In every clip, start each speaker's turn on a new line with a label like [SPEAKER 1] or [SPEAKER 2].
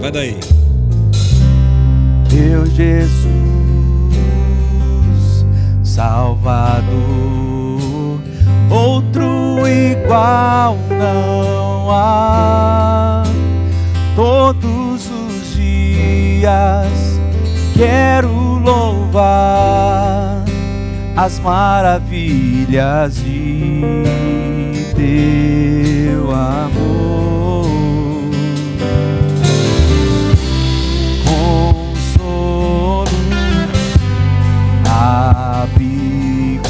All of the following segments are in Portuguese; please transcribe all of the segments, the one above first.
[SPEAKER 1] Vai daí.
[SPEAKER 2] Meu Jesus, Salvador, outro igual não há. Todos os dias quero louvar as maravilhas de teu amor. Consolo, abrigo,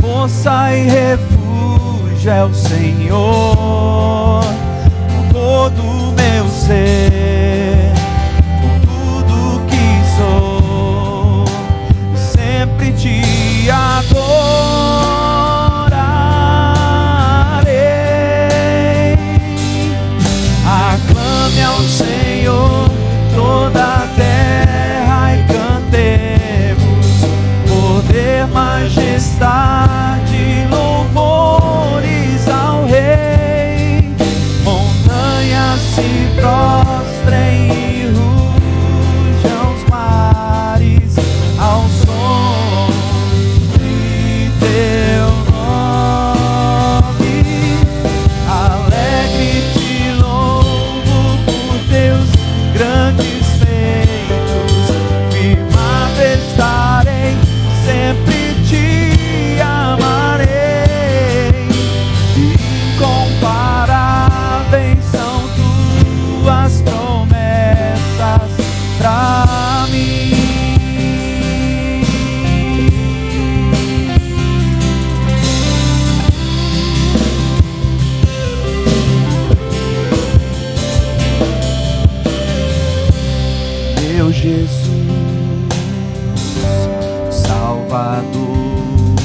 [SPEAKER 2] força e refúgio é o Senhor. Com todo o meu ser, com tudo que sou, sempre te adorarei. Aclame ao Senhor toda a terra e cantemos poder, majestade, louvores ao Rei. Montanhas se prostrem e rujam os mares ao som de teu nome. Alegre te louvo por teus grandes feitos, firmado estarei, sempre te amarei. Incomparáveis são tuas promessas pra mim. Meu Jesus, Salvador,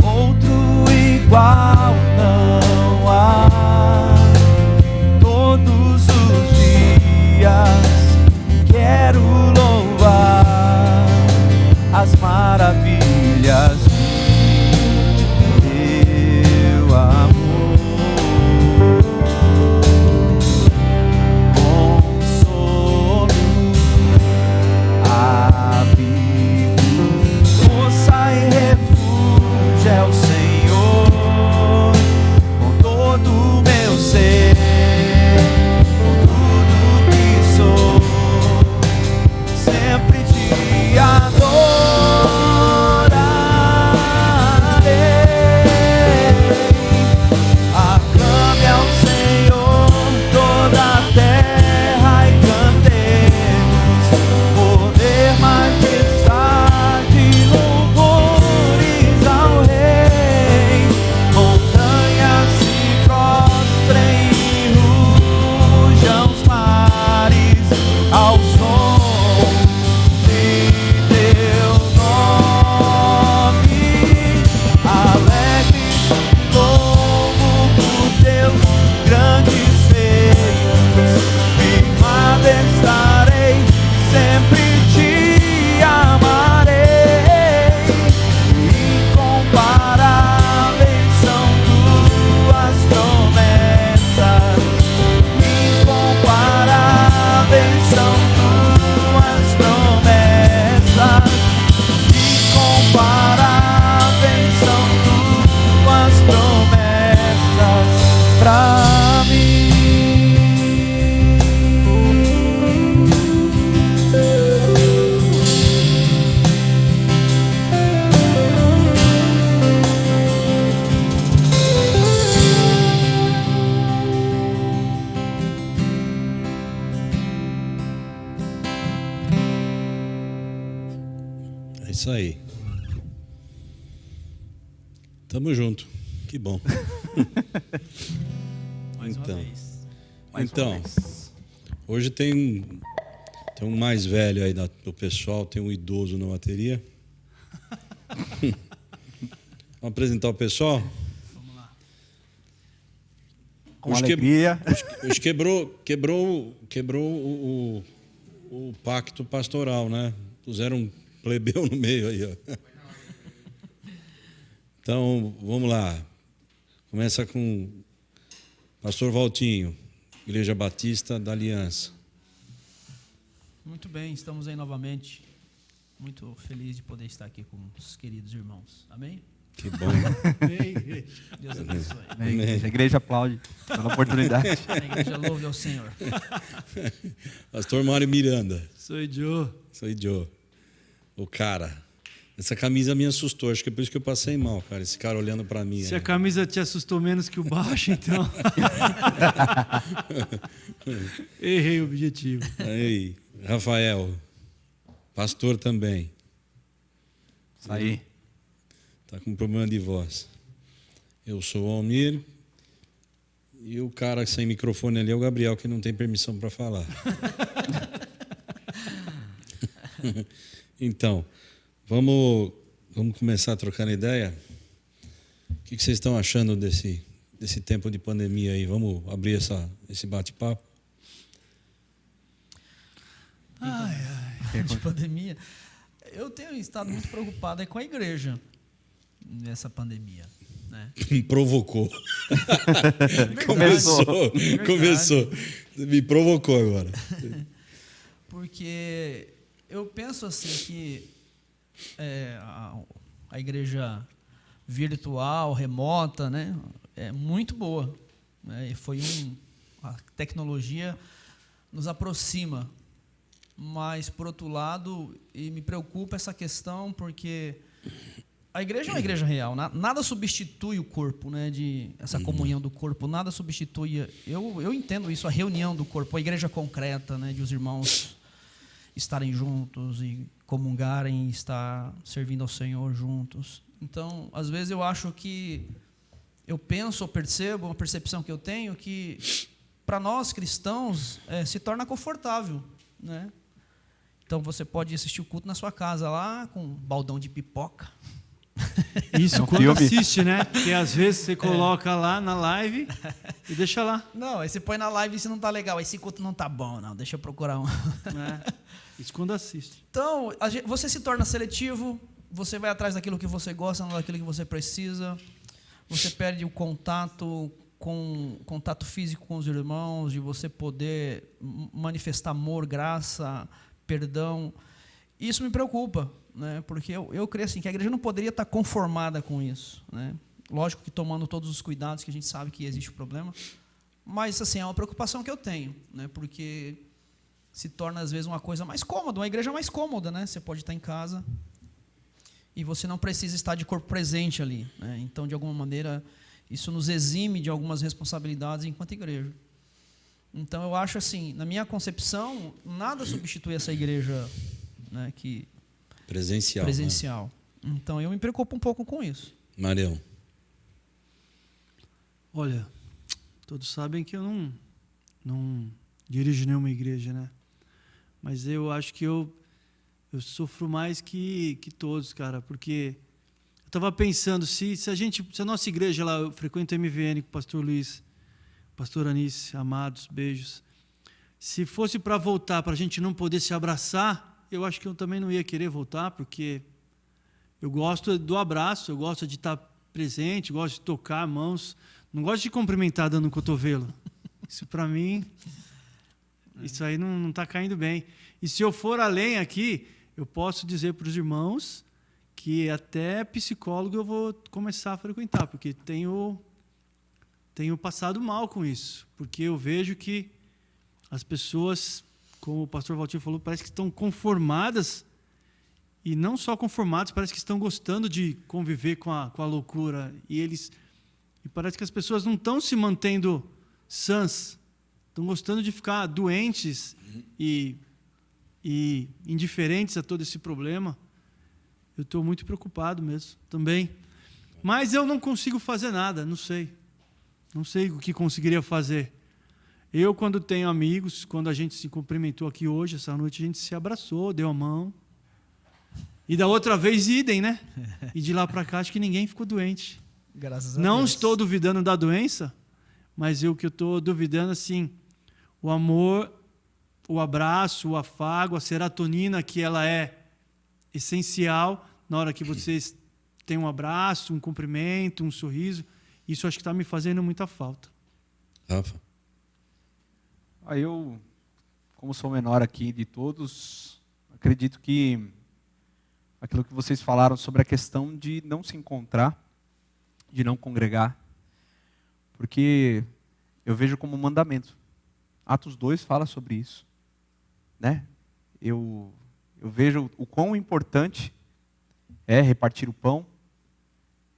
[SPEAKER 2] outro igual não há. Todos os dias quero louvar as maravilhas de teu amor. Consolo, abrigo, força e refúgio é o Senhor. Com todo o meu ser, com tudo que sou, sempre te adorarei. Aclame ao Senhor toda a terra e cantemos poder, majestade, louvores ao Rei. Montanhas se prostrem e rujam os mares ao som de teu nome. Alegre te louvo por teus grandes feitos, firmado estarei, sempre te amarei. Incomparáveis são tuas promessas, incomparáveis são tuas promessas, incomparáveis são tuas promessas pra mim.
[SPEAKER 1] É isso aí. Tamo junto. Que bom. Então, hoje tem um mais velho aí do pessoal, tem um idoso na bateria. Vamos apresentar o pessoal?
[SPEAKER 2] Vamos lá.
[SPEAKER 1] Com alegria. Hoje quebrou o pacto pastoral, né? Puseram um plebeu no meio aí, ó. Então, vamos lá. Começa com o pastor Valtinho, Igreja Batista da Aliança.
[SPEAKER 3] Muito bem, estamos aí novamente. Muito feliz de poder estar aqui com os queridos irmãos. Amém?
[SPEAKER 1] Que bom.
[SPEAKER 3] Deus abençoe.
[SPEAKER 2] Amém. A igreja aplaude pela oportunidade.
[SPEAKER 3] A igreja louve ao Senhor.
[SPEAKER 1] Pastor Mário Miranda.
[SPEAKER 4] Sou Joe.
[SPEAKER 1] Sou Joe. O cara. Essa camisa me assustou. Acho que é por isso que eu passei mal, cara. Esse cara olhando pra mim.
[SPEAKER 4] Se a camisa te assustou menos que o baixo, então. Errei o objetivo.
[SPEAKER 1] Aí, Rafael. Pastor também.
[SPEAKER 2] Isso aí.
[SPEAKER 1] Tá com problema de voz. Eu sou o Almir. E o cara sem microfone ali é o Gabriel, que não tem permissão para falar. Então, vamos começar a trocar ideia? O que vocês estão achando desse tempo de pandemia aí? Vamos abrir esse bate-papo?
[SPEAKER 3] De pandemia. Eu tenho estado muito preocupado aí com a igreja nessa pandemia. Né?
[SPEAKER 1] Provocou.
[SPEAKER 3] Verdade.
[SPEAKER 1] Começou. Me provocou agora.
[SPEAKER 3] Porque eu penso assim que a igreja virtual, remota, né, é muito boa. Né? E a tecnologia nos aproxima. Mas, por outro lado, e me preocupa essa questão, porque a igreja é uma igreja real. Nada substitui o corpo, né, essa comunhão do corpo. Nada substitui. Eu entendo isso, a reunião do corpo, a igreja concreta, né, de os irmãos estarem juntos e comungarem, estar servindo ao Senhor juntos. Então, às vezes eu acho que eu percebo, uma percepção que eu tenho, que para nós cristãos se torna confortável, né? Então você pode assistir o culto na sua casa lá, com um baldão de pipoca.
[SPEAKER 4] Isso quando assiste, né? Porque às vezes você coloca lá na live e deixa lá.
[SPEAKER 3] Não, aí você põe na live e se não tá legal, esse culto não tá bom, não, deixa eu procurar um.
[SPEAKER 4] Isso quando assiste.
[SPEAKER 3] Então, você se torna seletivo, você vai atrás daquilo que você gosta, não daquilo que você precisa, você perde o contato físico com os irmãos, de você poder manifestar amor, graça, perdão. Isso me preocupa, né? Porque eu creio assim, que a igreja não poderia estar conformada com isso, né? Lógico que tomando todos os cuidados, que a gente sabe que existe o problema, mas assim, é uma preocupação que eu tenho, né? Porque se torna às vezes uma coisa mais cômoda, uma igreja mais cômoda, né? Você pode estar em casa e você não precisa estar de corpo presente ali, né? Então, de alguma maneira, isso nos exime de algumas responsabilidades enquanto igreja. Então, eu acho assim, na minha concepção, nada substitui essa igreja, né, presencial. Né? Então, eu me preocupo um pouco com isso.
[SPEAKER 1] Marião.
[SPEAKER 4] Olha, todos sabem que eu não dirijo nenhuma igreja, né? Mas eu acho que eu sofro mais que todos, cara, porque eu estava pensando, se a nossa igreja lá, eu frequento a MVN com o pastor Luiz, pastor Anice, amados, beijos. Se fosse para voltar, para a gente não poder se abraçar, eu acho que eu também não ia querer voltar, porque eu gosto do abraço, eu gosto de estar presente, gosto de tocar mãos, não gosto de cumprimentar dando um cotovelo. Isso para mim, isso aí não está caindo bem. E se eu for além aqui, eu posso dizer para os irmãos que até psicólogo eu vou começar a frequentar, porque tenho passado mal com isso, porque eu vejo que as pessoas, como o pastor Valtinho falou, parece que estão conformadas, e não só conformadas, parece que estão gostando de conviver com a loucura, e parece que as pessoas não estão se mantendo sãs, estão gostando de ficar doentes e indiferentes a todo esse problema. Eu estou muito preocupado mesmo, também. Mas eu não consigo fazer nada, não sei. Não sei o que conseguiria fazer. Eu, quando tenho amigos, quando a gente se cumprimentou aqui hoje, essa noite, a gente se abraçou, deu a mão. E da outra vez, idem, né? E de lá para cá, acho que ninguém ficou doente.
[SPEAKER 3] Graças a
[SPEAKER 4] Não
[SPEAKER 3] Deus.
[SPEAKER 4] estou duvidando da doença, mas o que eu estou duvidando, assim, o amor, o abraço, o afago, a serotonina, que ela é essencial na hora que vocês têm um abraço, um cumprimento, um sorriso. Isso acho que está me fazendo muita falta.
[SPEAKER 1] Rafa.
[SPEAKER 2] Aí eu como sou o menor aqui de todos, acredito que aquilo que vocês falaram sobre a questão de não se encontrar, de não congregar, porque eu vejo como um mandamento. Atos 2 fala sobre isso, né? Eu vejo o quão importante é repartir o pão.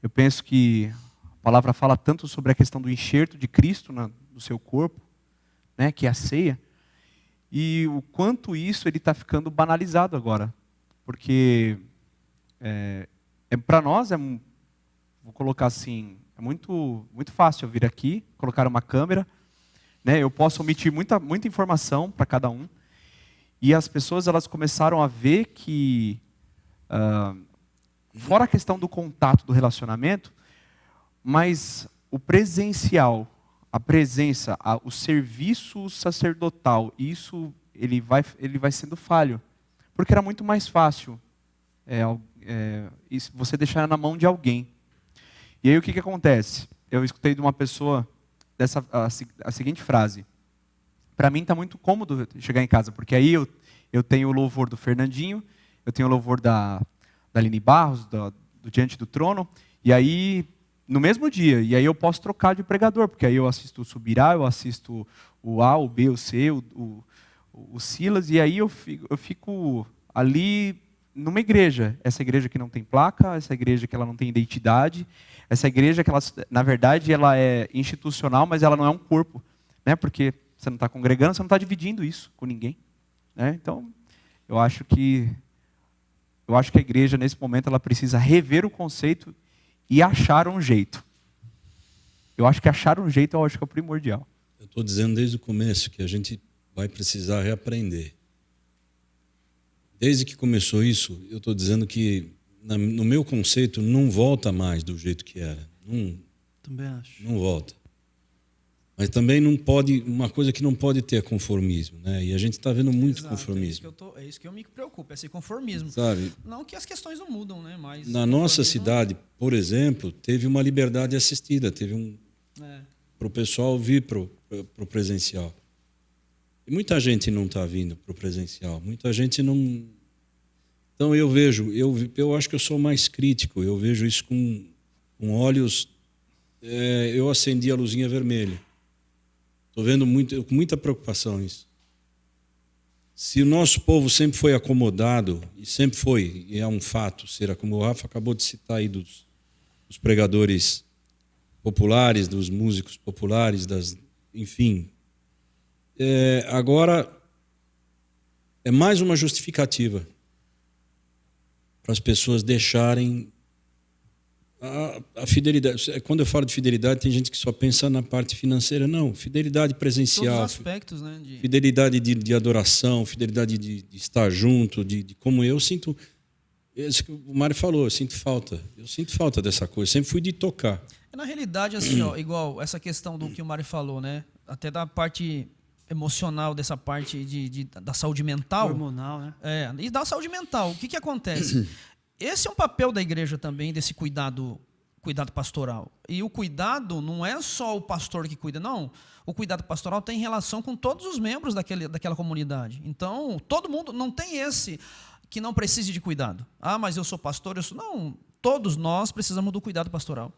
[SPEAKER 2] Eu penso que a palavra fala tanto sobre a questão do enxerto de Cristo no seu corpo, né, que é a ceia, e o quanto isso ele está ficando banalizado agora, porque para nós vou colocar assim, é muito fácil eu vir aqui, colocar uma câmera, né, eu posso omitir muita informação para cada um, e as pessoas elas começaram a ver que fora a questão do contato, do relacionamento, mas o presencial, a presença, o serviço sacerdotal, isso ele vai sendo falho. Porque era muito mais fácil você deixar na mão de alguém. E aí o que acontece? Eu escutei de uma pessoa a seguinte frase. Para mim está muito cômodo chegar em casa, porque aí eu tenho o louvor do Fernandinho, eu tenho o louvor da Aline Barros, do Diante do Trono, e aí, no mesmo dia, e aí eu posso trocar de pregador, porque aí eu assisto o Subirá, eu assisto o A, o B, o C, o Silas, e aí eu fico ali numa igreja. Essa igreja que não tem placa, essa igreja que ela não tem identidade, essa igreja que ela, na verdade, ela é institucional, mas ela não é um corpo, né? Porque você não está congregando, você não está dividindo isso com ninguém, né? Então, eu acho que a igreja, nesse momento, ela precisa rever o conceito e achar um jeito. Eu acho que achar um jeito, eu acho que é o primordial.
[SPEAKER 1] Eu estou dizendo desde o começo que a gente vai precisar reaprender. Desde que começou isso, eu estou dizendo que, no meu conceito, não volta mais do jeito que era.
[SPEAKER 4] Também acho.
[SPEAKER 1] Não volta. Mas também não pode, uma coisa que não pode ter é conformismo, né? E a gente está vendo muito conformismo.
[SPEAKER 3] É isso que eu me preocupo, esse conformismo.
[SPEAKER 1] Sabe?
[SPEAKER 3] Não que as questões não mudam, né? Mas
[SPEAKER 1] na nossa cidade, por exemplo, teve uma liberdade assistida, teve para o pessoal vir para o presencial. E muita gente não está vindo para o presencial, muita gente não. Então eu acho que eu sou mais crítico, eu vejo isso com olhos. Eu acendi a luzinha vermelha. Estou vendo com muita preocupação isso. Se o nosso povo sempre foi acomodado, e sempre foi, e é um fato ser acomodado, o Rafa acabou de citar aí dos pregadores populares, dos músicos populares, enfim. Agora é mais uma justificativa para as pessoas deixarem a fidelidade. Quando eu falo de fidelidade, tem gente que só pensa na parte financeira. Não, fidelidade presencial.
[SPEAKER 3] Todos os aspectos, né?
[SPEAKER 1] Fidelidade de adoração, fidelidade de estar junto, de como eu sinto. Isso que o Mário falou, eu sinto falta. Eu sinto falta dessa coisa. Sempre fui de tocar.
[SPEAKER 3] Na realidade, assim, ó, igual essa questão do que o Mário falou, né? Até da parte emocional, dessa parte da saúde mental.
[SPEAKER 4] Hormonal, né?
[SPEAKER 3] E da saúde mental. O que acontece? Esse é um papel da igreja também, desse cuidado pastoral. E o cuidado não é só o pastor que cuida, não. O cuidado pastoral tem relação com todos os membros daquela comunidade. Então, todo mundo, não tem esse que não precise de cuidado. Ah, mas eu sou pastor, Não, todos nós precisamos do cuidado pastoral.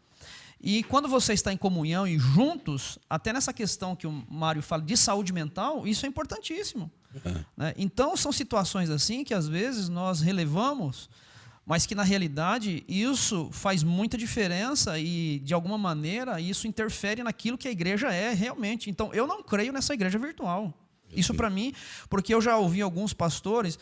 [SPEAKER 3] E quando você está em comunhão e juntos, até nessa questão que o Mário fala de saúde mental, isso é importantíssimo. Né? Então, são situações assim que às vezes nós relevamos, mas que na realidade isso faz muita diferença e, de alguma maneira, isso interfere naquilo que a igreja é realmente. Então, eu não creio nessa igreja virtual. Isso para mim, porque eu já ouvi alguns pastores.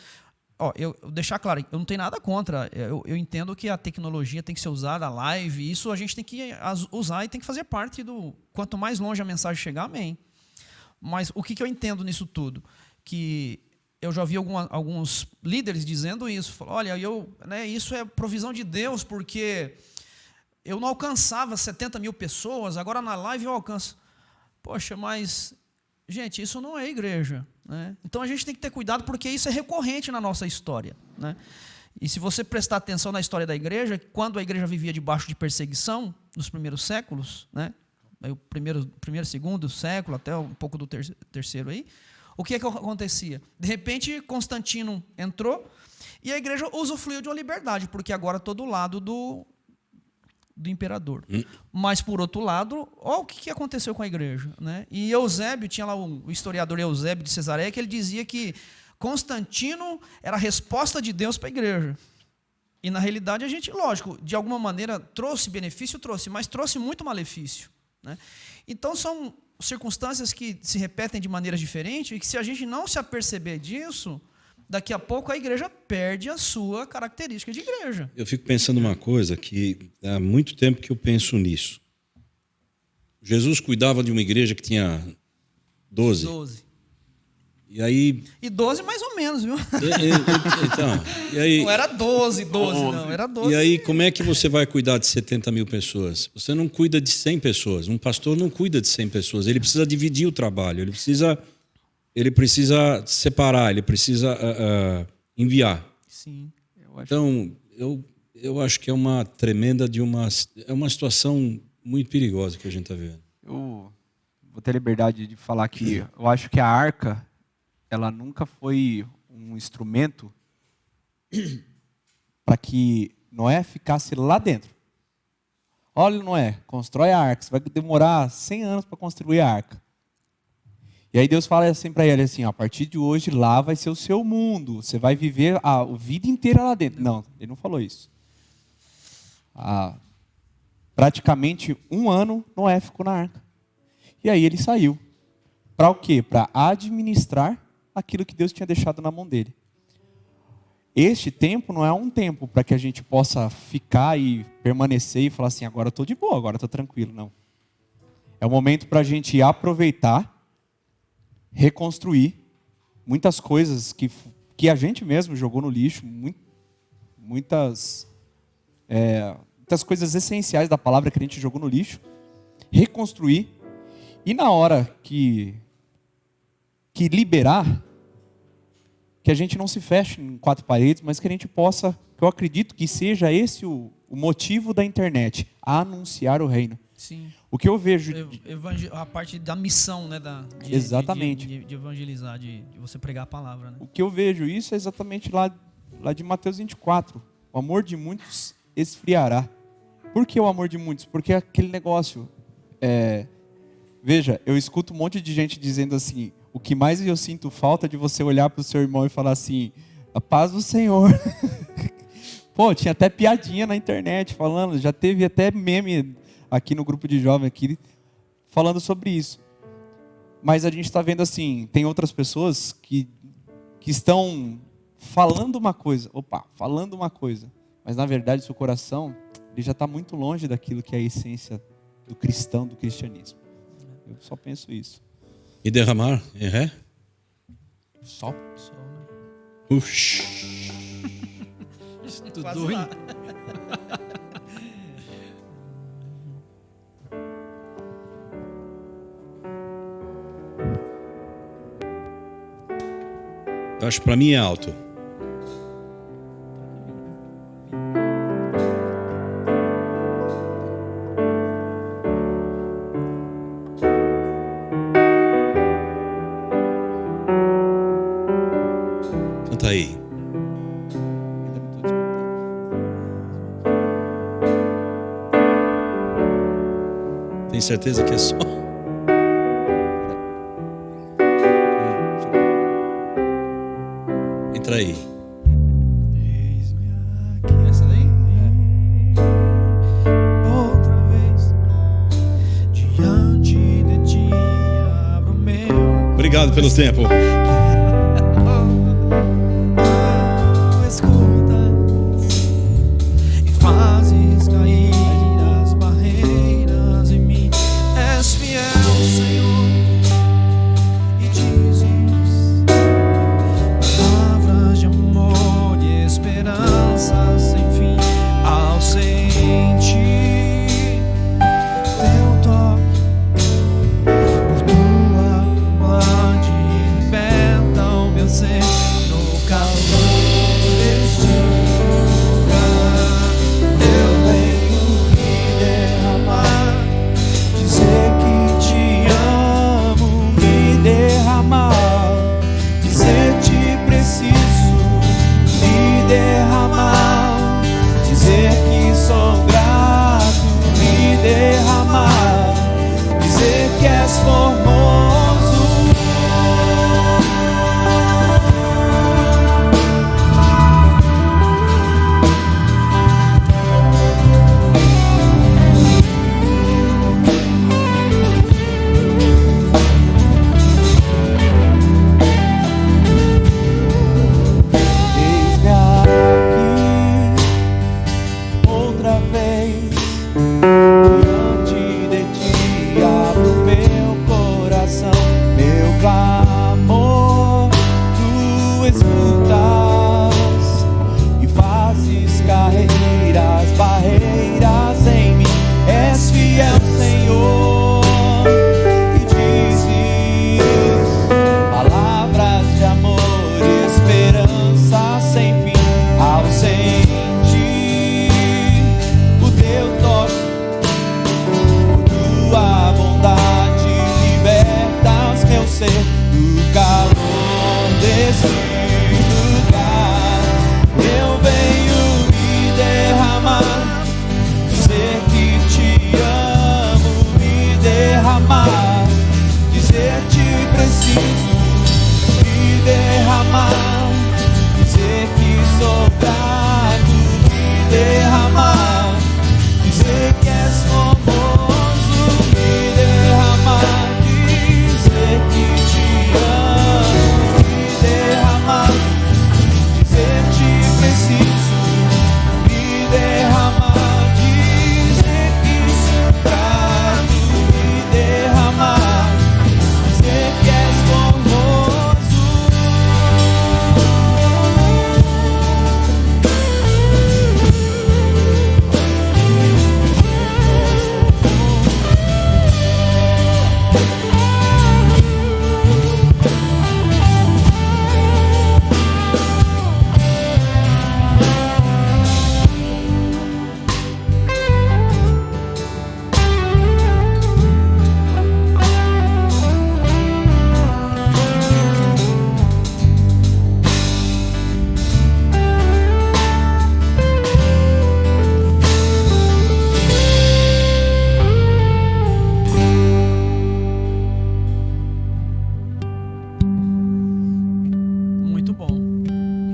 [SPEAKER 3] Eu deixar claro, eu não tenho nada contra. Eu entendo que a tecnologia tem que ser usada, a live, isso a gente tem que usar e tem que fazer parte do. Quanto mais longe a mensagem chegar, amém. Mas o que eu entendo nisso tudo? Que eu já ouvi alguns líderes dizendo isso. Olha, isso é provisão de Deus, porque eu não alcançava 70 mil pessoas, agora na live eu alcanço. Poxa, mas, gente, isso não é igreja. Né? Então a gente tem que ter cuidado, porque isso é recorrente na nossa história. Né? E se você prestar atenção na história da igreja, quando a igreja vivia debaixo de perseguição, nos primeiros séculos, né? O primeiro, segundo século, até um pouco do terceiro aí, O que acontecia? De repente, Constantino entrou e a igreja usufruiu de uma liberdade, porque agora todo lado do imperador. Mas, por outro lado, olha o que aconteceu com a igreja, né? E Eusébio, tinha lá o historiador Eusébio de Cesareia, que ele dizia que Constantino era a resposta de Deus para a igreja. E, na realidade, a gente, lógico, de alguma maneira trouxe benefício, mas trouxe muito malefício, né? Então, são circunstâncias que se repetem de maneiras diferentes e que, se a gente não se aperceber disso, daqui a pouco a igreja perde a sua característica de igreja.
[SPEAKER 1] Eu fico pensando uma coisa que há muito tempo que eu penso nisso. Jesus cuidava de uma igreja que tinha 12. E aí...
[SPEAKER 3] E 12 mais ou menos, viu?
[SPEAKER 1] Então, e aí,
[SPEAKER 3] não era 12, não, era 12.
[SPEAKER 1] E aí, como é que você vai cuidar de 70 mil pessoas? Você não cuida de 100 pessoas. Um pastor não cuida de 100 pessoas. Ele precisa dividir o trabalho, ele precisa separar, ele precisa enviar.
[SPEAKER 3] Sim.
[SPEAKER 1] Então, eu acho que é uma tremenda é uma situação muito perigosa que a gente está vendo.
[SPEAKER 2] Eu vou ter liberdade de falar que eu acho que a arca, ela nunca foi um instrumento para que Noé ficasse lá dentro. Olha, Noé, constrói a arca, você vai demorar 100 anos para construir a arca. E aí Deus fala assim para ele, assim, ó, a partir de hoje lá vai ser o seu mundo, você vai viver a vida inteira lá dentro. Não, ele não falou isso. Praticamente 1 ano Noé ficou na arca. E aí ele saiu. Para o quê? Para administrar aquilo que Deus tinha deixado na mão dele. Este tempo não é um tempo para que a gente possa ficar e permanecer e falar assim, agora eu estou de boa, agora eu estou tranquilo. Não. É um momento para a gente aproveitar, reconstruir muitas coisas que a gente mesmo jogou no lixo, muitas coisas essenciais da palavra que a gente jogou no lixo, reconstruir, e na hora que liberar, que a gente não se feche em 4 paredes, mas que a gente possa, que eu acredito que seja esse o motivo da internet, anunciar o reino.
[SPEAKER 3] Sim.
[SPEAKER 2] O que eu vejo...
[SPEAKER 3] A parte da missão, né?
[SPEAKER 2] Exatamente.
[SPEAKER 3] De evangelizar, de você pregar a palavra. Né?
[SPEAKER 2] O que eu vejo isso é exatamente lá de Mateus 24. O amor de muitos esfriará. Por que o amor de muitos? Porque aquele negócio... Veja, eu escuto um monte de gente dizendo assim, o que mais eu sinto falta é de você olhar para o seu irmão e falar assim, a paz do Senhor. Pô, tinha até piadinha na internet falando, já teve até meme aqui no grupo de jovens aqui, falando sobre isso. Mas a gente está vendo assim, tem outras pessoas que estão falando uma coisa, mas na verdade seu coração ele já está muito longe daquilo que é a essência do cristão, do cristianismo. Eu só penso isso.
[SPEAKER 1] E derramar em ré?
[SPEAKER 2] Só.
[SPEAKER 3] Né?
[SPEAKER 4] Tudo ruim.
[SPEAKER 1] Eu acho que para mim é alto. Canta aí. Tem certeza que é só? Entra aí.
[SPEAKER 3] Essa daí? Outra vez, diante de ti, abro meu.
[SPEAKER 1] Obrigado pelo tempo.
[SPEAKER 3] Escutas e fazes cair as barreiras em mim. És fiel, Senhor, e dizes palavras de amor e esperança sem fim. Ao sentir teu toque, por tua vontade,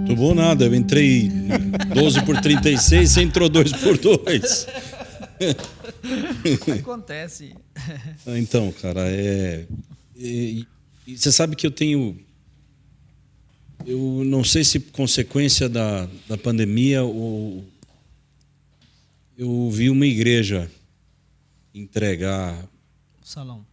[SPEAKER 1] Tomou nada, eu entrei 12 por 36, você entrou 2 por 2.
[SPEAKER 3] Acontece.
[SPEAKER 1] Então, cara, e você sabe que eu não sei se consequência da pandemia eu vi uma igreja entregar
[SPEAKER 3] Salão.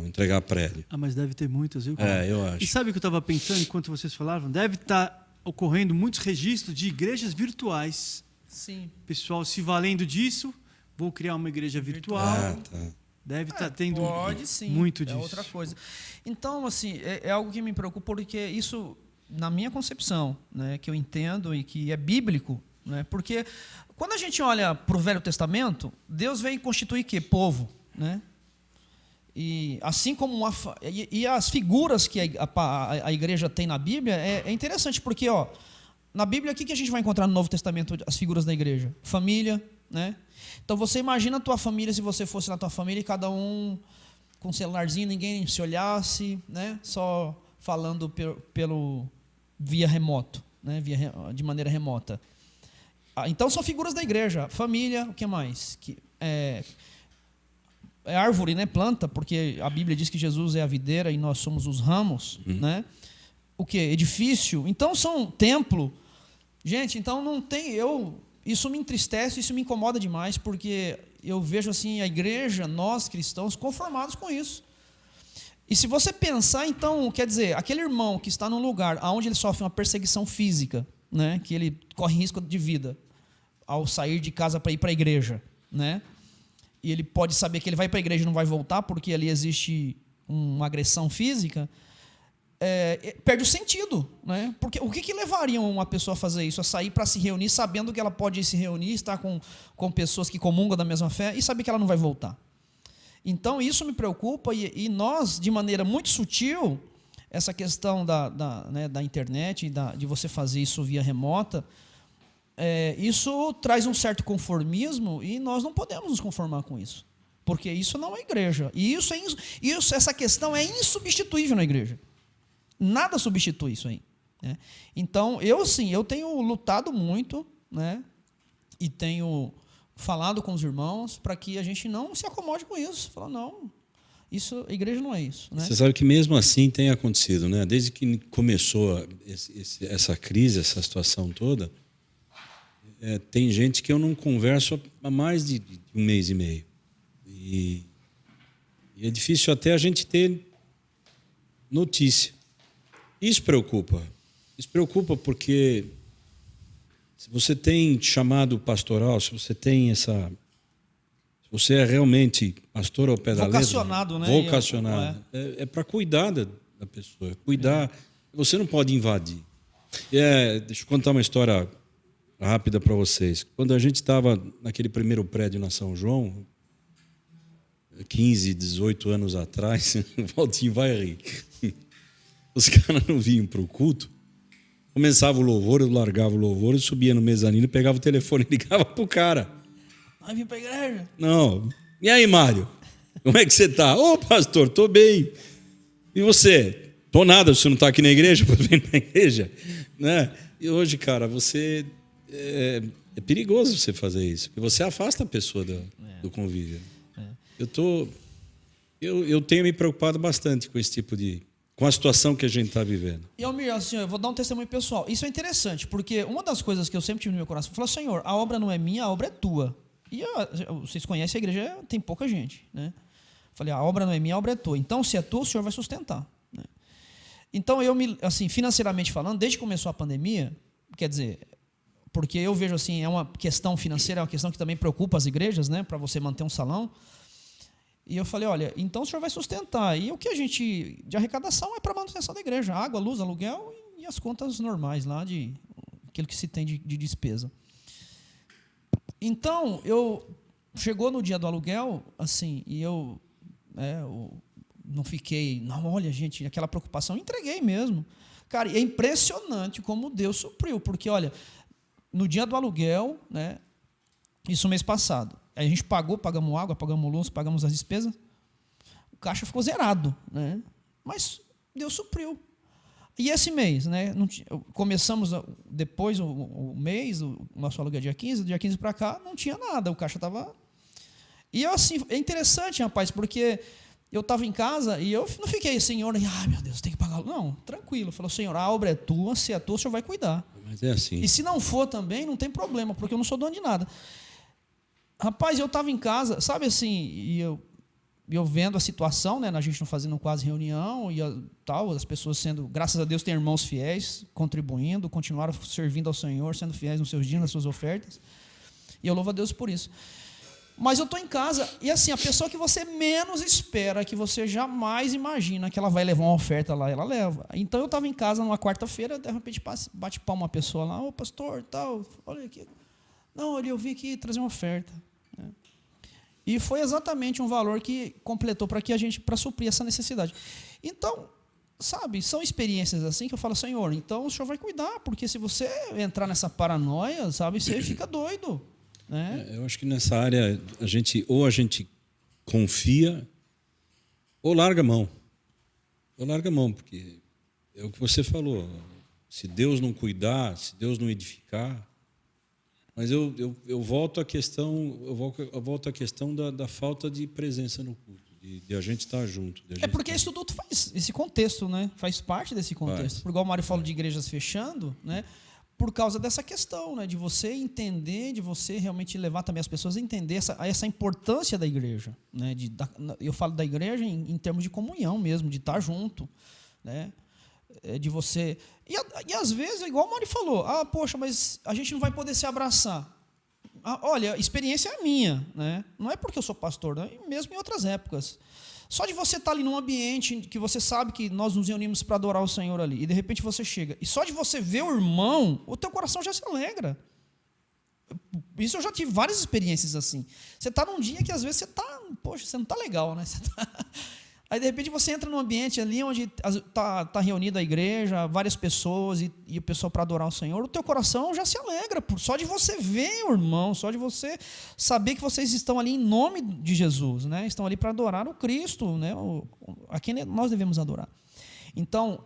[SPEAKER 1] entregar prédio.
[SPEAKER 4] Mas deve ter muitas, viu?
[SPEAKER 1] Eu acho.
[SPEAKER 4] E sabe o que eu estava pensando enquanto vocês falavam? Deve estar ocorrendo muitos registros de igrejas virtuais.
[SPEAKER 3] Sim.
[SPEAKER 4] Pessoal se valendo disso, vou criar uma igreja virtual.
[SPEAKER 1] Tá.
[SPEAKER 4] Deve estar tendo
[SPEAKER 3] Pode sim.
[SPEAKER 4] muito
[SPEAKER 3] É
[SPEAKER 4] disso.
[SPEAKER 3] outra coisa. Então, assim, é algo que me preocupa porque isso, na minha concepção, né, que eu entendo e que é bíblico, né, porque quando a gente olha para o Velho Testamento, Deus veio constituir quê? Povo, né? E assim como as figuras que a igreja tem na Bíblia é interessante porque na Bíblia o que a gente vai encontrar no Novo Testamento as figuras da igreja? Família, né? Então você imagina a tua família se você fosse na tua família e cada um com um celularzinho, ninguém se olhasse, né? Só falando via remoto, né? De maneira remota. Então são figuras da igreja, família, o que mais? É árvore, né? Planta, porque a Bíblia diz que Jesus é a videira e nós somos os ramos, né? O que? Edifício. Então são templo. Gente, então não tem isso me entristece, isso me incomoda demais, porque eu vejo assim a igreja, nós cristãos, conformados com isso. E se você pensar, então, quer dizer, aquele irmão que está num lugar onde ele sofre uma perseguição física, né? Que ele corre risco de vida ao sair de casa para ir para a igreja, né? E ele pode saber que ele vai para a igreja e não vai voltar porque ali existe uma agressão física, perde o sentido, né? Porque o que levaria uma pessoa a fazer isso? A sair para se reunir sabendo que ela pode se reunir, estar com pessoas que comungam da mesma fé e saber que ela não vai voltar. Então isso me preocupa e nós, de maneira muito sutil, essa questão da internet, de você fazer isso via remota, isso traz um certo conformismo e nós não podemos nos conformar com isso, porque isso não é igreja. E essa questão é insubstituível na igreja. Nada substitui isso aí, né? Então, eu tenho lutado muito, né? E tenho falado com os irmãos para que a gente não se acomode com isso. Falar, não, a igreja não é isso, né?
[SPEAKER 1] Você sabe que mesmo assim tem acontecido, né? Desde que começou essa crise, essa situação toda, tem gente que eu não converso há mais de um mês e meio. E é difícil até a gente ter notícia. Isso preocupa. Isso preocupa porque se você tem chamado pastoral, se você é realmente pastor ao pé da letra,
[SPEAKER 3] vocacionado, né?
[SPEAKER 1] Vocacionado. É para cuidar da pessoa. Cuidar. Você não pode invadir. Deixa eu contar uma história rápida para vocês. Quando a gente estava naquele primeiro prédio na São João, 15, 18 anos atrás, o Valtinho vai rir. Os caras não vinham para o culto, começava o louvor, eu largava o louvor, eu subia no mezanino, pegava o telefone e ligava para o cara.
[SPEAKER 3] Vai vir para a igreja?
[SPEAKER 1] Não. E aí, Mário? Como é que você está? Ô, pastor, estou bem. E você? Tô nada, você não está aqui na igreja? Vem para a igreja? Né? E hoje, cara, você... É perigoso você fazer isso, porque você afasta a pessoa do convívio. Eu tenho me preocupado bastante com esse tipo com a situação que a gente está vivendo.
[SPEAKER 3] E Almir, assim, eu vou dar um testemunho pessoal. Isso é interessante, porque uma das coisas que eu sempre tive no meu coração, eu falei, Senhor, a obra não é minha, a obra é tua. E vocês conhecem a igreja, tem pouca gente, né? Falei, a obra não é minha, a obra é tua. Então, se é tua, o Senhor vai sustentar, né? Então, assim, financeiramente falando, desde que começou a pandemia, quer dizer, porque eu vejo assim, é uma questão financeira, é uma questão que também preocupa as igrejas, né, para você manter um salão. E eu falei, olha, então o senhor vai sustentar. E o que a gente de arrecadação é para manutenção da igreja, água, luz, aluguel e as contas normais lá de aquilo que se tem de despesa. Então, chegou no dia do aluguel, assim, e eu não fiquei, não, olha, gente, aquela preocupação, entreguei mesmo. Cara, é impressionante como Deus supriu, porque, olha, no dia do aluguel, né, isso mês passado, a gente pagamos água, pagamos luz, pagamos as despesas, o caixa ficou zerado, né? Mas Deus supriu. E esse mês, né? Começamos depois o mês, o nosso aluguel dia 15, do dia 15 para cá, não tinha nada, o caixa estava... E eu, assim, é interessante, rapaz, porque eu estava em casa e eu não fiquei, Senhor, ai meu Deus, tem que pagar. Não, tranquilo. Falou, Senhor, a obra é tua, se é tua, o Senhor vai cuidar.
[SPEAKER 1] Mas é assim.
[SPEAKER 3] E se não for também, não tem problema, porque eu não sou dono de nada. Rapaz, eu estava em casa, sabe assim, e eu vendo a situação, né, a gente não fazendo quase reunião, e tal, as pessoas sendo, graças a Deus, tem irmãos fiéis, contribuindo, continuaram servindo ao Senhor, sendo fiéis nos seus dias, nas suas ofertas. E eu louvo a Deus por isso. Mas eu estou em casa, e assim, a pessoa que você menos espera, que você jamais imagina que ela vai levar uma oferta lá, ela leva. Então eu estava em casa numa quarta-feira, de repente bate palma uma pessoa lá, ô pastor, tal, olha aqui. Não, eu vim aqui trazer uma oferta. Né? E foi exatamente um valor que completou para suprir essa necessidade. Então, sabe, são experiências assim que eu falo, Senhor, então o Senhor vai cuidar, porque se você entrar nessa paranoia, sabe, você fica doido. Né?
[SPEAKER 1] Eu acho que nessa área a gente confia ou larga a mão. Ou larga a mão, porque é o que você falou. Se Deus não cuidar, se Deus não edificar. Mas eu volto à questão, eu volto à questão da falta de presença no culto, de a gente estar junto.
[SPEAKER 3] Porque isso tudo faz esse contexto, né? Faz parte desse contexto. Por igual o Mário falou de igrejas fechando, né? Por causa dessa questão, né, de você entender, de você realmente levar também as pessoas a entender essa importância da igreja. Né, eu falo da igreja em termos de comunhão mesmo, de estar junto. Né, de você... E às vezes, igual o Mário falou, poxa, mas a gente não vai poder se abraçar. Olha, a experiência é minha. Né, não é porque eu sou pastor, né, mesmo em outras épocas. Só de você estar ali num ambiente que você sabe que nós nos reunimos para adorar o Senhor ali, e de repente você chega, e só de você ver o irmão, o teu coração já se alegra. Isso eu já tive várias experiências assim. Você está num dia que às vezes você não está legal, né? Aí de repente você entra num ambiente ali onde está reunida a igreja, várias pessoas e o pessoal para adorar o Senhor, o teu coração já se alegra, só de você ver o irmão, só de você saber que vocês estão ali em nome de Jesus, né? Estão ali para adorar o Cristo, né? A quem nós devemos adorar. Então,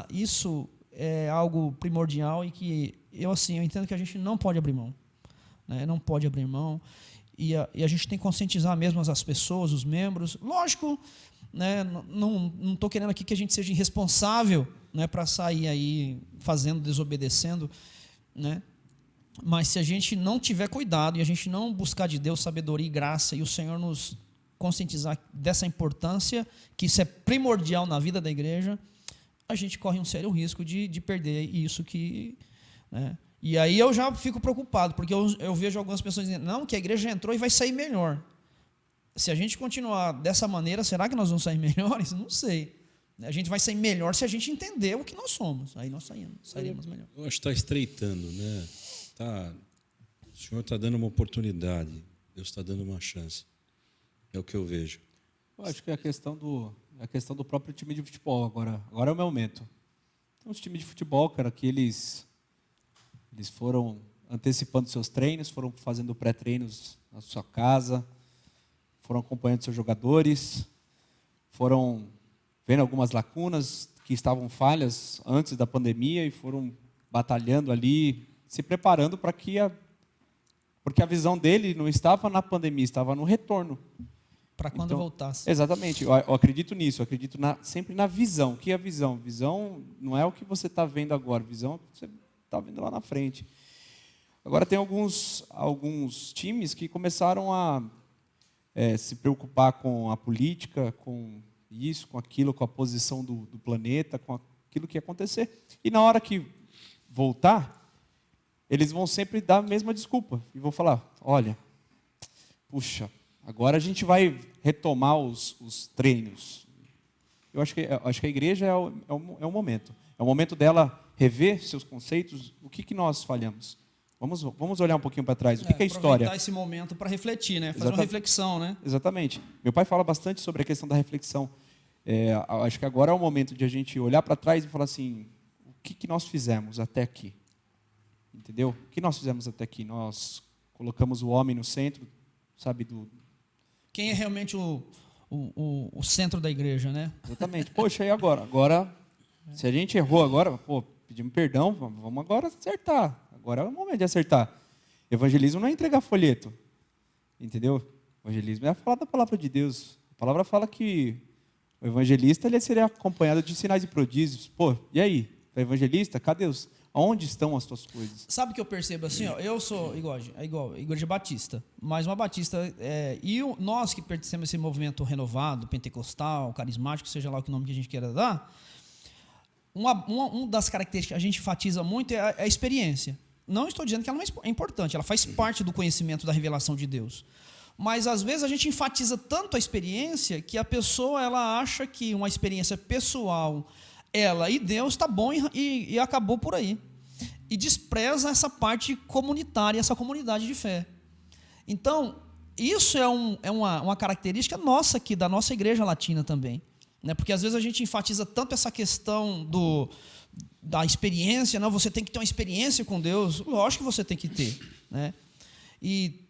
[SPEAKER 3] isso é algo primordial e que eu entendo que a gente não pode abrir mão. Né? Não pode abrir mão. E a gente tem que conscientizar mesmo as pessoas, os membros. Lógico, né, não estou querendo aqui que a gente seja irresponsável, né, para sair aí fazendo, desobedecendo. Né? Mas se a gente não tiver cuidado e a gente não buscar de Deus sabedoria e graça e o Senhor nos conscientizar dessa importância, que isso é primordial na vida da igreja, a gente corre um sério risco de perder isso que... Né, e aí eu já fico preocupado, porque eu vejo algumas pessoas dizendo, não, que a igreja entrou e vai sair melhor. Se a gente continuar dessa maneira, será que nós vamos sair melhores? Não sei. A gente vai sair melhor se a gente entender o que nós somos. Aí nós sairemos melhor.
[SPEAKER 1] Eu acho que está estreitando, né? O Senhor está dando uma oportunidade, Deus está dando uma chance. É o que eu vejo.
[SPEAKER 2] Eu acho que é a questão do próprio time de futebol agora é o meu momento. Tem uns times de futebol, cara, que eles foram antecipando seus treinos, foram fazendo pré-treinos na sua casa, foram acompanhando seus jogadores, foram vendo algumas lacunas que estavam falhas antes da pandemia e foram batalhando ali, se preparando para porque a visão dele não estava na pandemia, estava no retorno.
[SPEAKER 3] Para quando voltasse.
[SPEAKER 2] Exatamente, eu acredito nisso, eu acredito sempre na visão. O que é a visão? Visão não é o que você está vendo agora, visão é o que você está vendo lá na frente. Agora tem alguns times que começaram a se preocupar com a política, com isso, com aquilo, com a posição do planeta, com aquilo que ia acontecer. E na hora que voltar, eles vão sempre dar a mesma desculpa. E vão falar, olha, puxa, agora a gente vai retomar os treinos. Eu acho que a igreja é o momento. É o momento dela rever seus conceitos, o que nós falhamos. Vamos olhar um pouquinho para trás. O que é a história?
[SPEAKER 3] Aproveitar esse momento para refletir, né? Fazer uma reflexão, né?
[SPEAKER 2] Exatamente. Meu pai fala bastante sobre a questão da reflexão. Acho que agora é o momento de a gente olhar para trás e falar assim, o que nós fizemos até aqui? Entendeu? O que nós fizemos até aqui? Nós colocamos o homem no centro, sabe,
[SPEAKER 3] Quem é realmente o centro da igreja, né?
[SPEAKER 2] Exatamente. Poxa, e agora? Agora Se a gente errou agora, pô, pedimos perdão, vamos agora acertar. Agora é o momento de acertar. Evangelismo não é entregar folheto, entendeu? Evangelismo é falar da palavra de Deus. A palavra fala que o evangelista ele seria acompanhado de sinais e prodígios. Pô, e aí? O evangelista, cadê os... Onde estão as tuas coisas?
[SPEAKER 3] Sabe o que eu percebo assim? Ó, eu sou igual Igreja Batista, mas uma Batista... nós que pertencemos a esse movimento renovado, pentecostal, carismático, seja lá o nome que a gente queira dar, uma das características que a gente enfatiza muito é a experiência. Não estou dizendo que ela não é importante, ela faz parte do conhecimento da revelação de Deus. Mas, às vezes, a gente enfatiza tanto a experiência que a pessoa ela acha que uma experiência pessoal, ela e Deus, está bom e acabou por aí. E despreza essa parte comunitária, essa comunidade de fé. Então, isso é uma característica nossa aqui, da nossa igreja latina também. Né? Porque, às vezes, a gente enfatiza tanto essa questão da experiência, não, você tem que ter uma experiência com Deus. Lógico que você tem que ter. Né? E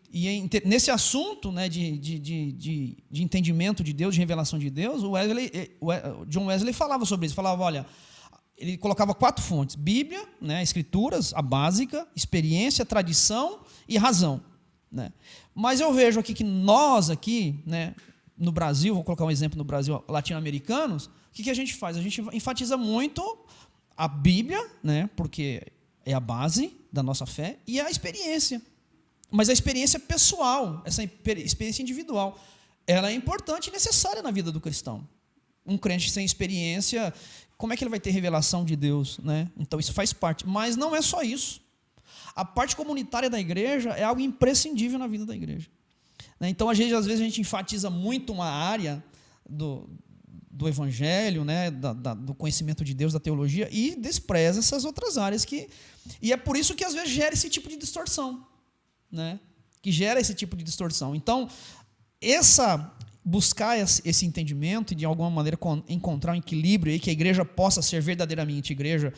[SPEAKER 3] nesse assunto, né, de entendimento de Deus, de revelação de Deus, o John Wesley falava sobre isso. Falava, olha, ele colocava 4 fontes: Bíblia, né, Escrituras, a básica, experiência, tradição e razão. Né? Mas eu vejo aqui que nós aqui, né, no Brasil, vou colocar um exemplo no Brasil, latino-americanos, o que a gente faz? A gente enfatiza muito a Bíblia, né, porque é a base da nossa fé, e a experiência. Mas a experiência pessoal, essa experiência individual, ela é importante e necessária na vida do cristão. Um crente sem experiência, como é que ele vai ter revelação de Deus? Né? Então isso faz parte. Mas não é só isso. A parte comunitária da igreja é algo imprescindível na vida da igreja. Então, às vezes a gente enfatiza muito uma área do evangelho, né, do conhecimento de Deus, da teologia, e despreza essas outras áreas. E é por isso que às vezes gera esse tipo de distorção. Né? Que gera esse tipo de distorção. Então, buscar esse entendimento e, de alguma maneira, encontrar um equilíbrio aí, que a igreja possa ser verdadeiramente igreja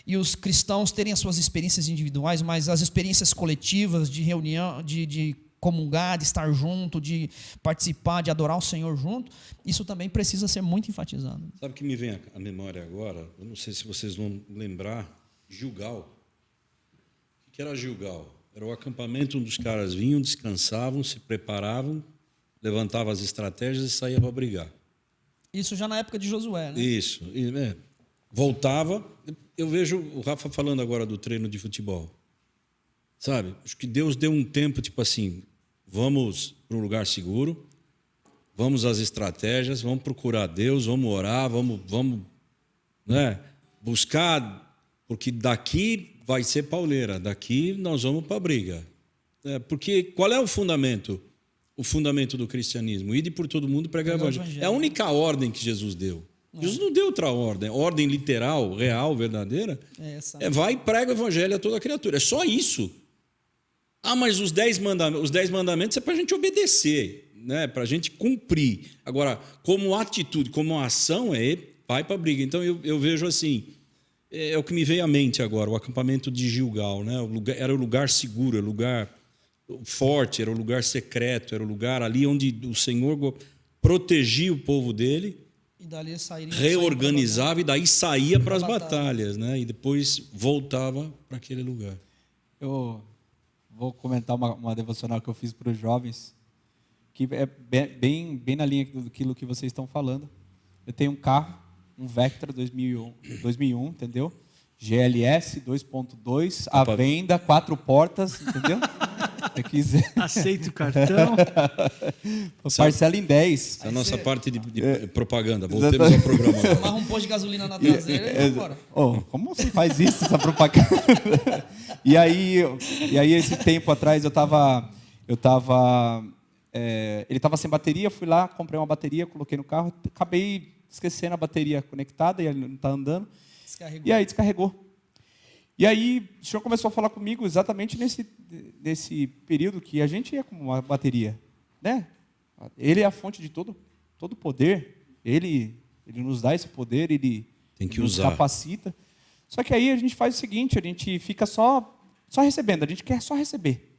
[SPEAKER 3] e os cristãos terem as suas experiências individuais, mas as experiências coletivas de reunião, de comungar, de estar junto, de participar, de adorar o Senhor junto, isso também precisa ser muito enfatizado.
[SPEAKER 1] Sabe o que me vem à memória agora? Eu não sei se vocês vão lembrar, Gilgal. O que era Gilgal? Era o acampamento onde os caras vinham, descansavam, se preparavam, levantavam as estratégias e saíam para brigar.
[SPEAKER 3] Isso já na época de Josué, né?
[SPEAKER 1] Isso. Voltava. Eu vejo o Rafa falando agora do treino de futebol. Sabe? Acho que Deus deu um tempo, tipo assim, vamos para um lugar seguro, vamos às estratégias, vamos procurar Deus, vamos orar, vamos né, buscar, porque daqui vai ser pauleira, daqui nós vamos para a briga. Porque qual é o fundamento? O fundamento do cristianismo? Ide por todo mundo e pregar o evangelho. É a única ordem que Jesus deu. Jesus não deu outra ordem literal, real, verdadeira. Vai e prega o evangelho a toda criatura. É só isso. Mas os 10 mandamentos é para a gente obedecer, né? Para a gente cumprir. Agora, como atitude, como ação, vai para a briga. Então, eu vejo assim, é o que me veio à mente agora, o acampamento de Gilgal. Né? Era o lugar seguro, era o lugar forte, era o lugar secreto, era o lugar ali onde o Senhor protegia o povo dele,
[SPEAKER 3] e dali
[SPEAKER 1] reorganizava e daí saía para as batalhas, né? E depois voltava para aquele lugar.
[SPEAKER 2] Eu vou comentar uma devocional que eu fiz para os jovens, que é bem na linha daquilo que vocês estão falando. Eu tenho um carro, um Vectra 2001, entendeu? GLS 2.2, à venda, 4 portas, entendeu? Se quiser.
[SPEAKER 4] Aceita o cartão.
[SPEAKER 2] Parcela em 10.
[SPEAKER 1] É a nossa parte de propaganda. Voltemos ao programa.
[SPEAKER 3] Amarra um posto de gasolina na traseira e vai embora.
[SPEAKER 2] Como você faz isso, essa propaganda? E aí, esse tempo atrás, ele estava sem bateria, fui lá, comprei uma bateria, coloquei no carro, acabei esquecendo a bateria conectada e ele não está andando.
[SPEAKER 3] Descarregou.
[SPEAKER 2] E aí descarregou. E aí o senhor começou a falar comigo exatamente nesse período que a gente é como uma bateria, né? Ele é a fonte de todo poder. Ele nos dá esse poder, ele nos capacita. Só que aí a gente faz o seguinte, a gente fica só recebendo, a gente quer só receber.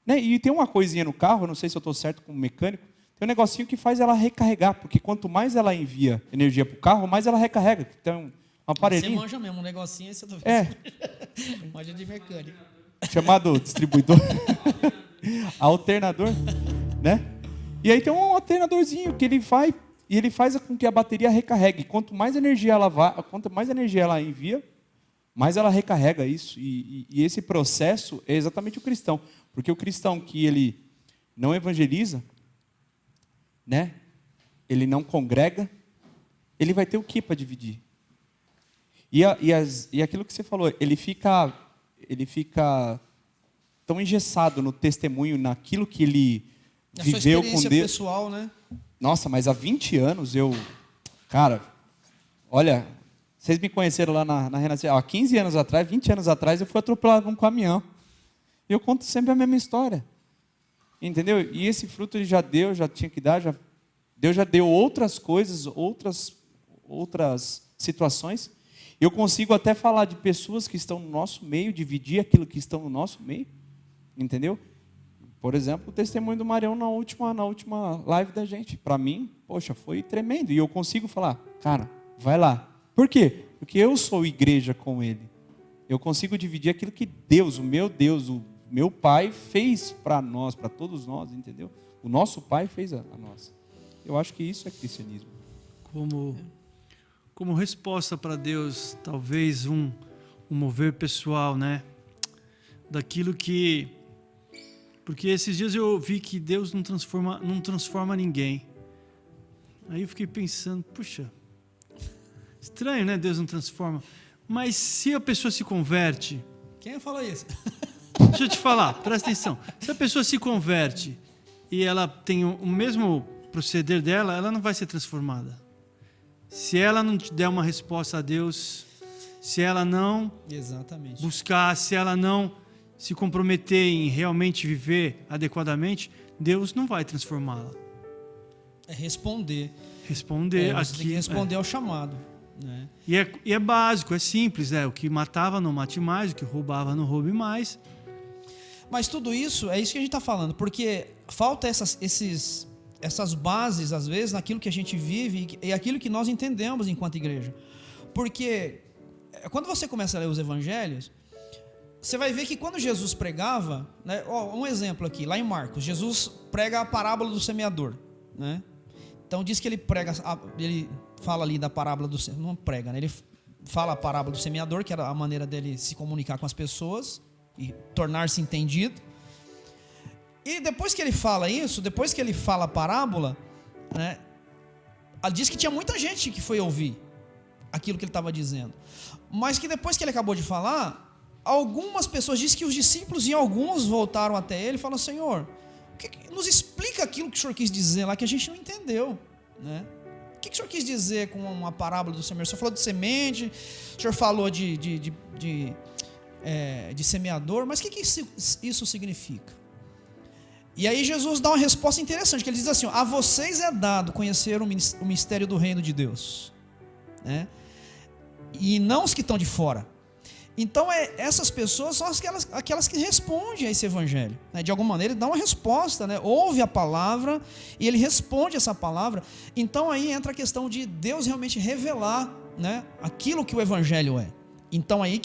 [SPEAKER 2] Né? E tem uma coisinha no carro, eu não sei se eu estou certo como mecânico, tem um negocinho que faz ela recarregar, porque quanto mais ela envia energia para o carro, mais ela recarrega. Então, Um aparelhinho.
[SPEAKER 3] Você manja mesmo, um negocinho, aí você tá vendo?
[SPEAKER 2] É.
[SPEAKER 3] Manja de mecânica.
[SPEAKER 2] Chamado distribuidor. Alternador, né? E aí tem um alternadorzinho que ele faz com que a bateria recarregue. Quanto mais energia ela envia, mais ela recarrega isso. E esse processo é exatamente o cristão. Porque o cristão que ele não evangeliza, né? Ele não congrega, ele vai ter o que para dividir? E aquilo que você falou, ele fica tão engessado no testemunho, naquilo que ele viveu com Deus.
[SPEAKER 3] Pessoal, né?
[SPEAKER 2] Nossa, mas há 20 anos cara, olha, vocês me conheceram lá na Renascença, há 15 anos atrás, 20 anos atrás, eu fui atropelado num caminhão. E eu conto sempre a mesma história. Entendeu? E esse fruto ele já tinha que dar, Deus já deu outras coisas, outras situações. Eu consigo até falar de pessoas que estão no nosso meio, dividir aquilo que estão no nosso meio. Entendeu? Por exemplo, o testemunho do Marião na última live da gente. Para mim, poxa, foi tremendo. E eu consigo falar, cara, vai lá. Por quê? Porque eu sou igreja com ele. Eu consigo dividir aquilo que Deus, o meu Pai fez para nós, para todos nós, entendeu? O nosso Pai fez a nós. Eu acho que isso é cristianismo.
[SPEAKER 4] Como resposta para Deus, talvez um mover pessoal, né? Daquilo que... Porque esses dias eu ouvi que Deus não transforma ninguém. Aí eu fiquei pensando, puxa, estranho, né? Deus não transforma. Mas se a pessoa se converte...
[SPEAKER 3] Quem falou isso?
[SPEAKER 4] Deixa eu te falar, presta atenção. Se a pessoa se converte e ela tem o mesmo proceder dela, ela não vai ser transformada. Se ela não der uma resposta a Deus, se ela não buscar, se ela não se comprometer em realmente viver adequadamente, Deus não vai transformá-la.
[SPEAKER 3] É responder.
[SPEAKER 4] Você
[SPEAKER 3] tem que responder ao chamado. Né?
[SPEAKER 4] E é básico, é simples. O que matava, não mate mais. O que roubava, não roube mais.
[SPEAKER 3] Mas tudo isso, é isso que a gente está falando. Porque falta essas bases, às vezes, naquilo que a gente vive e aquilo que nós entendemos enquanto igreja. Porque quando você começa a ler os evangelhos, você vai ver que quando Jesus pregava, né, um exemplo aqui, lá em Marcos, Jesus prega a parábola do semeador, né? Então diz que ele fala ali da parábola do semeador, não prega, né? Ele fala a parábola do semeador, que era a maneira dele se comunicar com as pessoas e tornar-se entendido. E depois que ele fala isso, depois que ele fala a parábola, né, diz que tinha muita gente que foi ouvir aquilo que ele estava dizendo. Mas que depois que ele acabou de falar, algumas pessoas, diz que os discípulos e alguns voltaram até ele e falaram, Senhor, nos explica aquilo que o Senhor quis dizer lá, que a gente não entendeu, né? O que o Senhor quis dizer com uma parábola do semeador? O Senhor falou de semente, o Senhor falou de semeador, mas o que isso significa? E aí Jesus dá uma resposta interessante, que ele diz assim, a vocês é dado conhecer o mistério do reino de Deus, né? E não os que estão de fora. Então essas pessoas são aquelas que respondem a esse evangelho, né? De alguma maneira ele dá uma resposta, né? Ouve a palavra e ele responde essa palavra. Então aí entra a questão de Deus realmente revelar, né, aquilo que o evangelho é. Então aí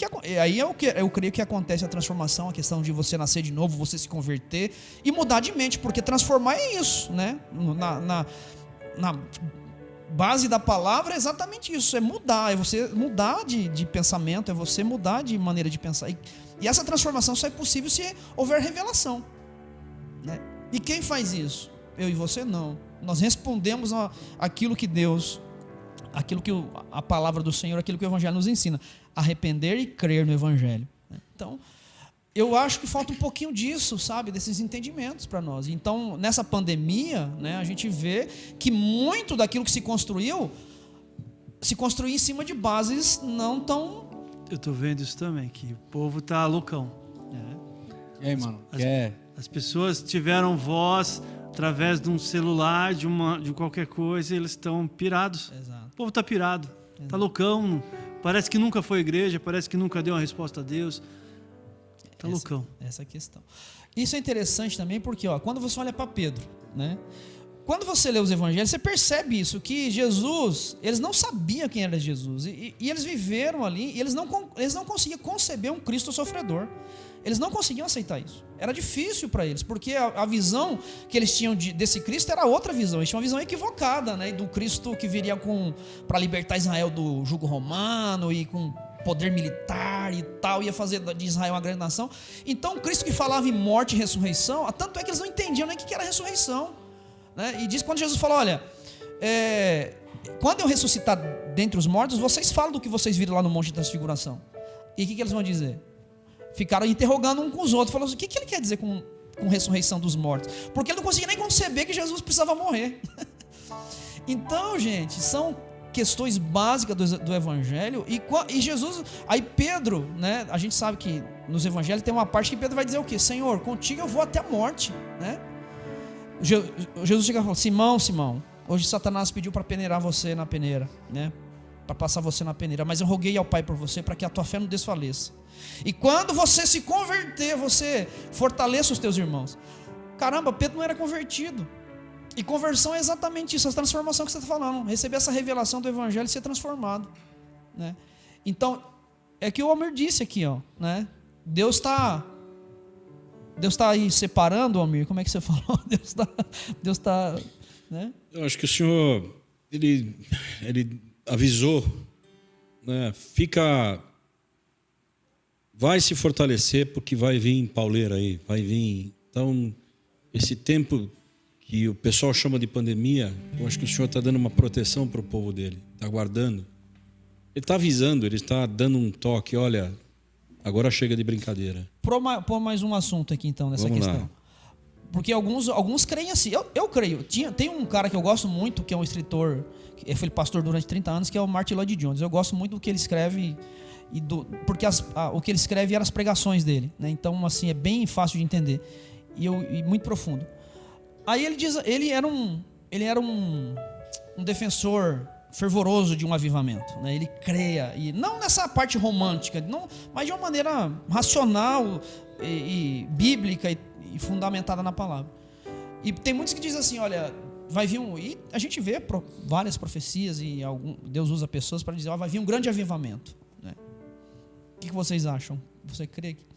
[SPEAKER 3] eu creio que acontece a transformação, a questão de você nascer de novo, você se converter e mudar de mente, porque transformar é isso, né? Na base da palavra é exatamente isso, é mudar, é você mudar de pensamento, é você mudar de maneira de pensar. E essa transformação só é possível se houver revelação, né? E quem faz isso? Eu e você não. Nós respondemos aquilo que Deus, aquilo que a palavra do Senhor, aquilo que o Evangelho nos ensina, arrepender e crer no Evangelho. Então, eu acho que falta um pouquinho disso, sabe, desses entendimentos para nós. Então, nessa pandemia, né, a gente vê que muito daquilo que se construiu em cima de bases não tão...
[SPEAKER 4] Eu estou vendo isso também, que o povo está loucão.
[SPEAKER 2] E aí, mano?
[SPEAKER 4] As pessoas tiveram voz através de um celular, de qualquer coisa, e eles estão pirados.
[SPEAKER 3] Exato.
[SPEAKER 4] O povo está pirado, está loucão, parece que nunca foi igreja, parece que nunca deu uma resposta a Deus. Está loucão.
[SPEAKER 3] Essa é a questão. Isso é interessante também porque, quando você olha para Pedro, né? quando você lê os evangelhos, você percebe isso, que Jesus, eles não sabiam quem era Jesus. E eles viveram ali, e eles não conseguiam conceber um Cristo sofredor. Eles não conseguiam aceitar isso. Era difícil para eles, porque a visão que eles tinham desse Cristo era outra visão. Eles tinham uma visão equivocada, né? Do Cristo que viria para libertar Israel do jugo romano e com poder militar e tal, ia fazer de Israel uma grande nação. Então, o Cristo que falava em morte e ressurreição, tanto é que eles não entendiam nem o que era ressurreição, né? E diz quando Jesus falou, olha, quando eu ressuscitar dentre os mortos, vocês falam do que vocês viram lá no Monte de Transfiguração. E o que eles vão dizer? Ficaram interrogando um com os outros, falando assim, o que ele quer dizer com ressurreição dos mortos? Porque ele não conseguia nem conceber que Jesus precisava morrer. Então, gente, são questões básicas do evangelho, e Jesus, aí Pedro, né, a gente sabe que nos evangelhos tem uma parte que Pedro vai dizer o quê? Senhor, contigo eu vou até a morte, né? Jesus chega e fala, Simão, hoje Satanás pediu para peneirar você na peneira, né? Para passar você na peneira, mas eu roguei ao Pai por você para que a tua fé não desfaleça. E quando você se converter, você fortaleça os teus irmãos. Caramba, Pedro não era convertido. E conversão é exatamente isso, a transformação que você está falando. Receber essa revelação do evangelho e ser transformado, né? Então, é que o Almir disse aqui, ó, né? Deus está aí separando, Almir. Como é que você falou? Deus está, né?
[SPEAKER 1] Eu acho que o Senhor, ele avisou, né? Vai se fortalecer, porque vai vir pauleira aí, vai vir. Então, esse tempo que o pessoal chama de pandemia, eu acho que o Senhor está dando uma proteção para o povo dele, está guardando. Ele está avisando, ele está dando um toque, olha, agora chega de brincadeira.
[SPEAKER 3] Pôr mais um assunto aqui então nessa
[SPEAKER 1] Vamos
[SPEAKER 3] questão.
[SPEAKER 1] lá.
[SPEAKER 3] Porque alguns creem assim, eu creio. Tem um cara que eu gosto muito, que é um escritor, que foi pastor durante 30 anos, que é o Martin Lloyd Jones. Eu gosto muito do que ele escreve, porque o que ele escreve eram as pregações dele, né? Então, assim, é bem fácil de entender e muito profundo. Aí ele diz, ele era um defensor fervoroso de um avivamento, né? Ele creia, e não nessa parte romântica, não, mas de uma maneira racional e bíblica e fundamentada na palavra. E tem muitos que dizem assim, olha, vai vir e a gente vê várias profecias e Deus usa pessoas para dizer, vai vir um grande avivamento, né? O que vocês acham? Você crê que...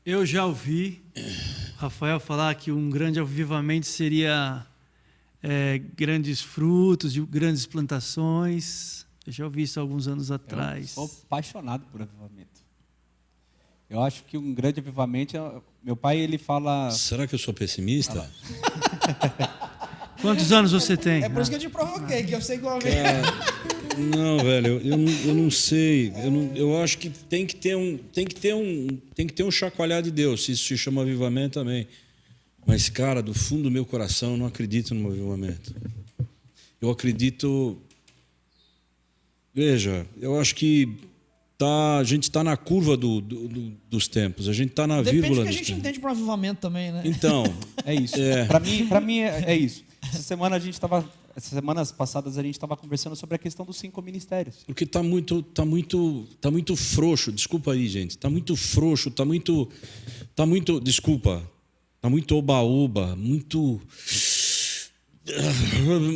[SPEAKER 4] Eu já ouvi Rafael falar que um grande avivamento seria grandes frutos, grandes plantações. Eu já ouvi isso há alguns anos atrás.
[SPEAKER 2] Eu sou apaixonado por avivamento. Eu acho que um grande avivamento... Meu pai, ele fala...
[SPEAKER 1] Será que eu sou pessimista?
[SPEAKER 4] Quantos anos você tem?
[SPEAKER 3] É por isso que eu te provoquei, que eu sei que o
[SPEAKER 1] Não, velho, eu não sei. Eu acho que tem que ter um chacoalhar de Deus. Isso se chama avivamento também. Mas, cara, do fundo do meu coração, eu não acredito no avivamento. Eu acredito... Veja, eu acho que a gente está na curva dos tempos. A gente está na vírgula dos tempos.
[SPEAKER 3] Depende do que a gente entende para avivamento também, né?
[SPEAKER 1] Então...
[SPEAKER 2] É isso. Para mim é isso. Essas semanas passadas a gente estava conversando sobre a questão dos 5 ministérios.
[SPEAKER 1] Porque tá muito frouxo. Desculpa aí, gente. Está muito frouxo, está muito, desculpa. Está muito oba-oba, muito...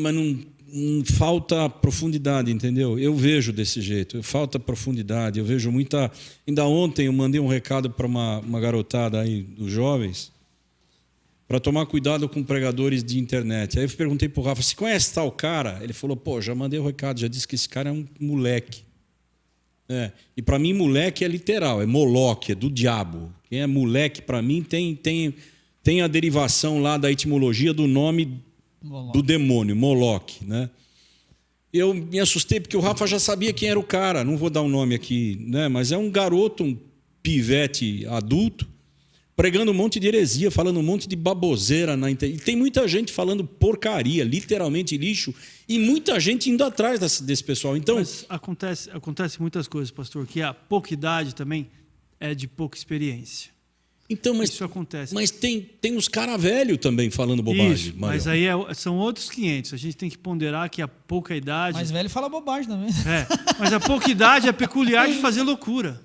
[SPEAKER 1] Mas não falta profundidade, entendeu? Eu vejo desse jeito, falta profundidade. Eu vejo muita... Ainda ontem eu mandei um recado para uma garotada aí dos jovens, para tomar cuidado com pregadores de internet. Aí eu perguntei para o Rafa, você conhece tal cara? Ele falou, já mandei o recado, já disse que esse cara é um moleque. E para mim moleque é literal, é Moloque, é do diabo. Quem é moleque para mim tem a derivação lá da etimologia do nome do demônio, Moloque, né? Eu me assustei porque o Rafa já sabia quem era o cara, não vou dar um nome aqui, né? Mas é um garoto, um pivete adulto, pregando um monte de heresia, falando um monte de baboseira na internet. E tem muita gente falando porcaria, literalmente lixo, e muita gente indo atrás desse pessoal. Então,
[SPEAKER 4] mas acontece muitas coisas, pastor, que a pouca idade também é de pouca experiência.
[SPEAKER 1] Então, mas
[SPEAKER 4] isso acontece.
[SPEAKER 1] Mas tem uns caras velhos também falando bobagem.
[SPEAKER 4] Isso, mas aí são outros 500. A gente tem que ponderar que a pouca idade...
[SPEAKER 3] Mas velho fala bobagem também.
[SPEAKER 4] Mas a pouca idade é peculiar de fazer loucura.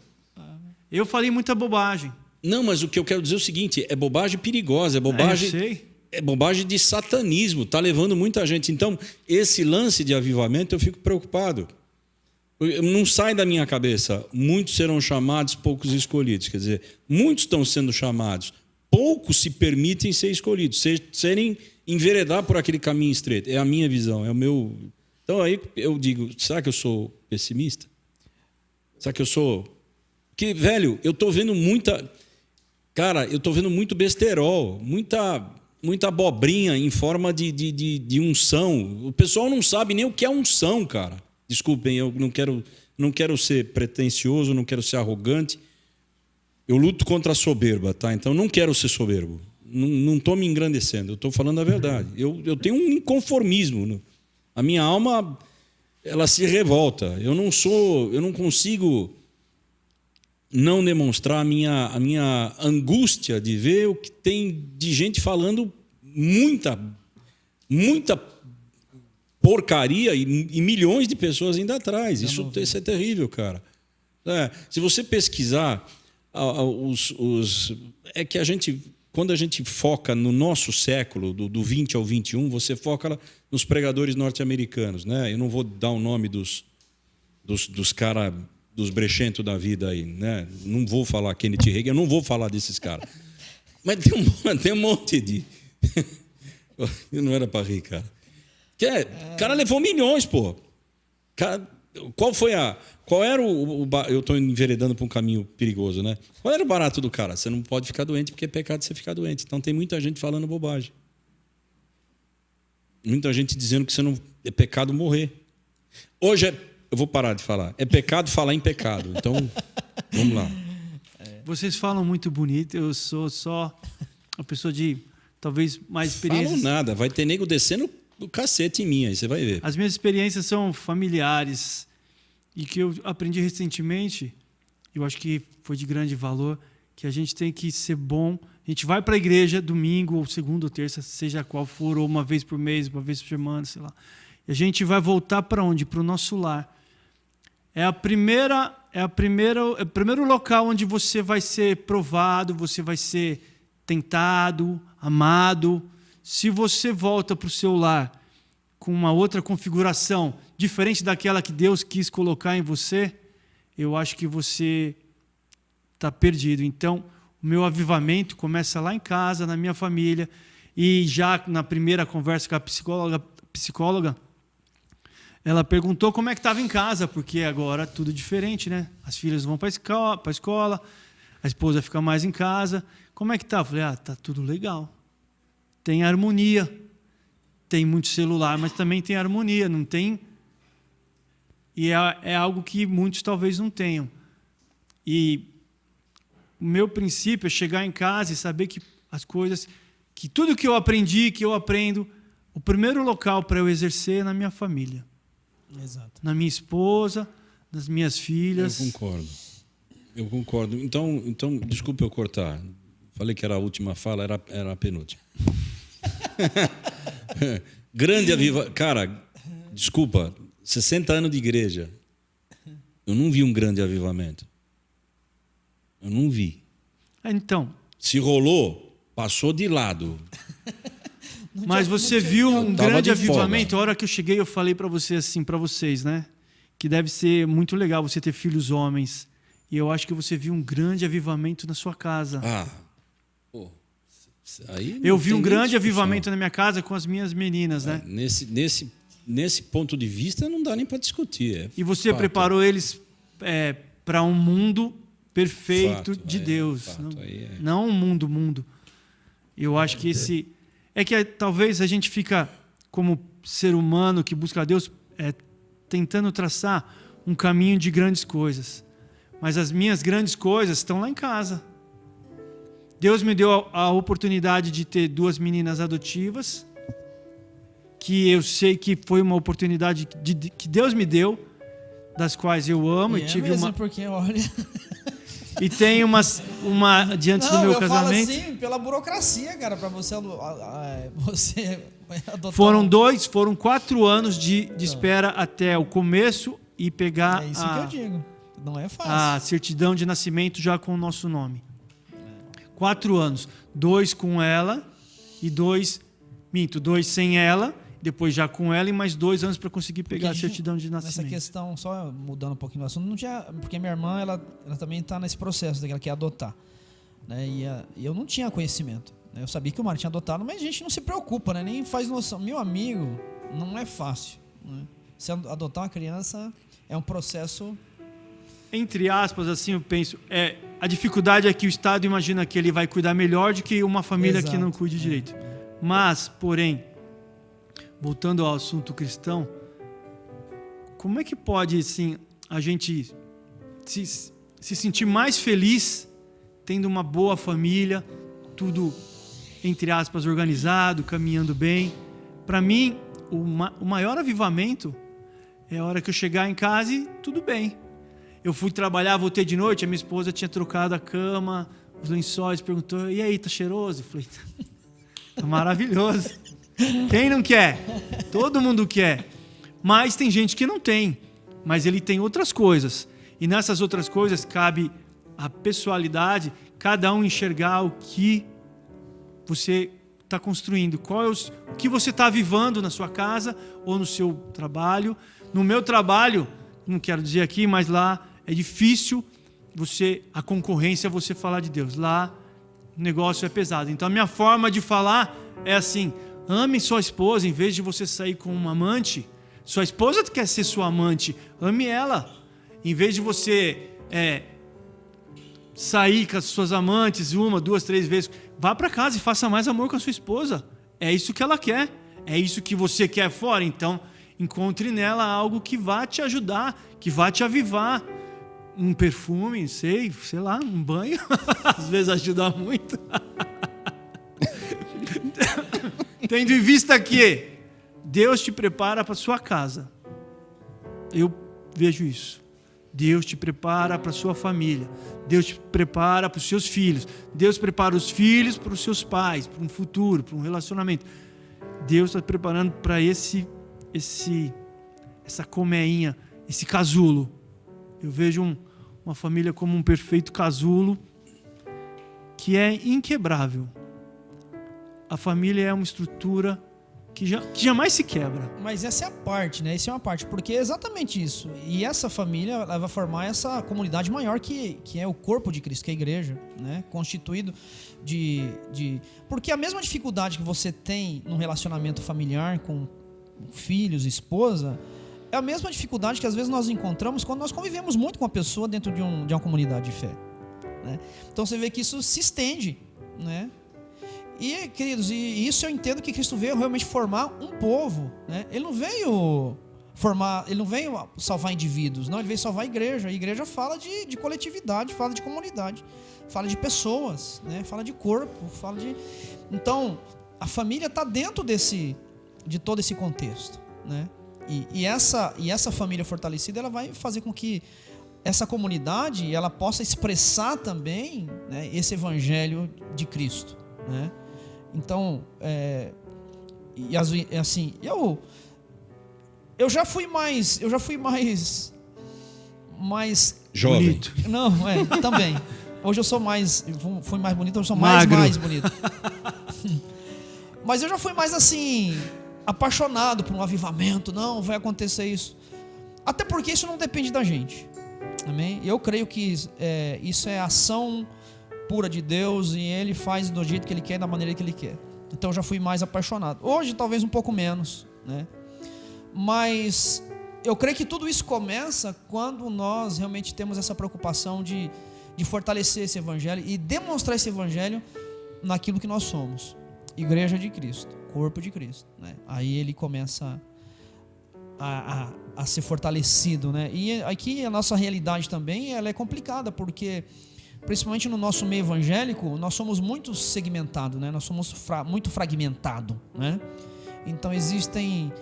[SPEAKER 4] Eu falei muita bobagem.
[SPEAKER 1] Não, mas o que eu quero dizer é o seguinte, é bobagem perigosa, é bobagem...
[SPEAKER 4] Eu sei.
[SPEAKER 1] é bobagem de satanismo, está levando muita gente. Então, esse lance de avivamento, eu fico preocupado. Não sai da minha cabeça, muitos serão chamados, poucos escolhidos. Quer dizer, muitos estão sendo chamados, poucos se permitem ser escolhidos, serem enveredar por aquele caminho estreito. É a minha visão, é o meu... Então aí eu digo, será que eu sou pessimista? Será que eu sou... Porque, velho, eu estou vendo muita... Cara, eu estou vendo muito besterol, muita abobrinha em forma de unção. O pessoal não sabe nem o que é unção, cara. Desculpem, eu não quero ser pretensioso, não quero ser arrogante. Eu luto contra a soberba, tá? Então não quero ser soberbo. Não estou me engrandecendo, eu estou falando a verdade. Eu tenho um inconformismo. A minha alma, ela se revolta. Eu não consigo não demonstrar a minha angústia de ver o que tem de gente falando muita porcaria e milhões de pessoas ainda atrás. Isso é terrível, cara. Se você pesquisar, é que quando a gente foca no nosso século, do 20 ao 21, você foca nos pregadores norte-americanos, né? Eu não vou dar o nome dos caras, dos brechentos da vida aí, né? Não vou falar Kenneth Hagin, eu não vou falar desses caras. Mas tem um monte de... Não era para rir, cara. O cara levou milhões, pô. Qual era o... Eu estou enveredando para um caminho perigoso, né? Qual era o barato do cara? Você não pode ficar doente porque é pecado você ficar doente. Então tem muita gente falando bobagem. Muita gente dizendo que é pecado morrer. Hoje eu vou parar de falar. É pecado falar em pecado. Então, vamos lá.
[SPEAKER 4] Vocês falam muito bonito. Eu sou só uma pessoa de talvez mais experiências.
[SPEAKER 1] Falam nada. Vai ter nego descendo do cacete em mim, aí você vai ver.
[SPEAKER 4] As minhas experiências são familiares e que eu aprendi recentemente, eu acho que foi de grande valor, que a gente tem que ser bom. A gente vai para a igreja domingo, ou segunda ou terça, seja qual for, ou uma vez por mês, uma vez por semana, sei lá. E a gente vai voltar para onde? Para o nosso lar. É o primeiro local onde você vai ser provado, você vai ser tentado, amado. Se você volta para o seu lar com uma outra configuração, diferente daquela que Deus quis colocar em você, eu acho que você está perdido. Então, o meu avivamento começa lá em casa, na minha família, e já na primeira conversa com a psicóloga, ela perguntou como é que estava em casa, porque agora tudo é diferente, né? As filhas vão para a escola, a esposa fica mais em casa. Como é que está? Eu falei, tá tudo legal. Tem harmonia. Tem muito celular, mas também tem harmonia, não tem? E é algo que muitos talvez não tenham. E o meu princípio é chegar em casa e saber que as coisas, que tudo que eu aprendi, que eu aprendo, o primeiro local para eu exercer é na minha família.
[SPEAKER 3] Exato. Na
[SPEAKER 4] minha esposa, nas minhas filhas.
[SPEAKER 1] Eu concordo. Então, desculpa eu cortar. Falei que era a última fala, era a penúltima. Grande avivamento. Cara, desculpa, 60 anos de igreja. Eu não vi um grande avivamento. Eu não vi.
[SPEAKER 4] Então.
[SPEAKER 1] Se rolou, passou de lado.
[SPEAKER 4] Mas você viu um grande avivamento? A hora que eu cheguei, eu falei para você assim, para vocês, né? Que deve ser muito legal você ter filhos homens. E eu acho que você viu um grande avivamento na sua casa. Eu vi um grande avivamento na minha casa com as minhas meninas, né?
[SPEAKER 1] Nesse ponto de vista, não dá nem para discutir.
[SPEAKER 4] E você preparou eles para um mundo perfeito de Deus. Não um mundo. Eu acho que esse... É que talvez a gente fica, como ser humano que busca a Deus, tentando traçar um caminho de grandes coisas. Mas as minhas grandes coisas estão lá em casa. Deus me deu a oportunidade de ter 2 meninas adotivas, que eu sei que foi uma oportunidade que Deus me deu, das quais eu amo. E tive
[SPEAKER 3] mesmo, porque olha...
[SPEAKER 4] E tem uma diante do meu casamento.
[SPEAKER 3] Eu falo assim, pela burocracia, cara, para você adotar.
[SPEAKER 4] Foram 4 anos de espera até o começo e pegar
[SPEAKER 3] que eu digo. Não é fácil.
[SPEAKER 4] A certidão de nascimento já com o nosso nome. 4 anos. 2 com ela e 2 sem ela, depois já com ela, e mais 2 anos para conseguir pegar a certidão de nascimento.
[SPEAKER 3] Nessa questão, só mudando um pouquinho o assunto, não tinha, porque minha irmã ela também está nesse processo, ela quer adotar, né? E eu não tinha conhecimento, né? Eu sabia que o Mário tinha adotado, mas a gente não se preocupa, né? Nem faz noção. Meu amigo, não é fácil, né? Se adotar uma criança é um processo...
[SPEAKER 4] Entre aspas, assim, eu penso, a dificuldade é que o Estado imagina que ele vai cuidar melhor do que uma família que não cuide direito. Mas, porém, voltando ao assunto cristão, como é que pode, assim, a gente se sentir mais feliz tendo uma boa família, tudo, entre aspas, organizado, caminhando bem? Para mim, o maior avivamento é a hora que eu chegar em casa e tudo bem. Eu fui trabalhar, voltei de noite, a minha esposa tinha trocado a cama, os lençóis, perguntou, e aí, tá cheiroso? Eu falei, tá maravilhoso. Quem não quer? Todo mundo quer. Mas tem gente que não tem. Mas ele tem outras coisas. E nessas outras coisas cabe a pessoalidade, cada um enxergar o que você está construindo. O que você está avivando na sua casa ou no seu trabalho. No meu trabalho, não quero dizer aqui, mas lá é difícil a concorrência, você falar de Deus. Lá o negócio é pesado. Então a minha forma de falar é assim: ame sua esposa, em vez de você sair com uma amante. Sua esposa quer ser sua amante, ame ela. Em vez de você sair com as suas amantes 1, 2, 3 vezes, vá para casa e faça mais amor com a sua esposa. É isso que ela quer. É isso que você quer fora. Então, encontre nela algo que vá te ajudar, que vá te avivar. Um perfume, sei lá, um banho. Às vezes ajuda muito. Tendo em vista que Deus te prepara para sua casa. Eu vejo isso. Deus te prepara para sua família. Deus te prepara para os seus filhos. Deus prepara os filhos para os seus pais, para um futuro, para um relacionamento. Deus está preparando para essa colmeinha, esse casulo. Eu vejo uma família como um perfeito casulo que é inquebrável. A família é uma estrutura que jamais se quebra.
[SPEAKER 3] Mas essa é a parte, né? Essa é uma parte, porque é exatamente isso. E essa família ela vai formar essa comunidade maior que é o corpo de Cristo, que é a igreja, né? Constituído de... Porque a mesma dificuldade que você tem num relacionamento familiar com filhos, esposa, é a mesma dificuldade que às vezes nós encontramos quando nós convivemos muito com uma pessoa dentro de uma comunidade de fé, né? Então você vê que isso se estende, né? E, queridos, isso eu entendo que Cristo veio realmente formar um povo, né? Ele não veio salvar indivíduos, não, ele veio salvar a igreja. A igreja fala de coletividade, fala de comunidade, fala de pessoas, né? Fala de corpo, fala de... Então, a família está dentro de todo esse contexto, né? E essa família fortalecida, ela vai fazer com que essa comunidade ela possa expressar também, né, esse evangelho de Cristo, né? Então, assim, eu já fui mais
[SPEAKER 1] jovem.
[SPEAKER 3] Bonito. Não, também. Hoje eu sou fui mais bonito, hoje eu sou
[SPEAKER 4] Magro.
[SPEAKER 3] mais bonito. Mas eu já fui mais assim, apaixonado por um avivamento. Não, vai acontecer isso. Até porque isso não depende da gente. Amém? Eu creio que isso é ação pura de Deus e Ele faz do jeito que Ele quer, da maneira que Ele quer. Então eu já fui mais apaixonado. Hoje talvez um pouco menos, né? Mas eu creio que tudo isso começa quando nós realmente temos essa preocupação de fortalecer esse evangelho e demonstrar esse evangelho naquilo que nós somos. Igreja de Cristo, corpo de Cristo, né? Aí ele começa a ser fortalecido, né? E aqui a nossa realidade também ela é complicada, porque principalmente no nosso meio evangélico nós somos muito segmentados, né? Nós somos muito fragmentados, né? Então existem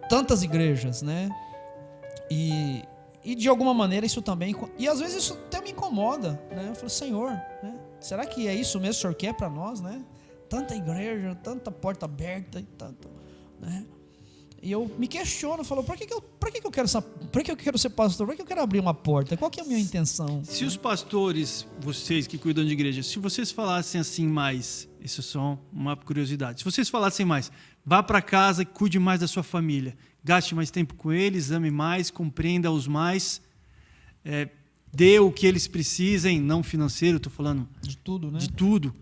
[SPEAKER 3] tantas igrejas, né? E de alguma maneira isso também, e às vezes isso até me incomoda, né? Eu falo, Senhor, né? Será que é isso mesmo que o Senhor quer para nós, né? Tanta igreja, tanta porta aberta e tanto, né? E eu me questiono, falo, por que eu quero ser pastor? Por que eu quero abrir uma porta? Qual que é a minha intenção?
[SPEAKER 4] Se os pastores, vocês que cuidam de igreja, se vocês falassem assim mais, isso é só uma curiosidade, se vocês falassem mais, vá para casa e cuide mais da sua família, gaste mais tempo com eles, ame mais, compreenda-os mais, dê o que eles precisem, não financeiro, estou falando
[SPEAKER 3] De tudo, né?
[SPEAKER 4] de tudo.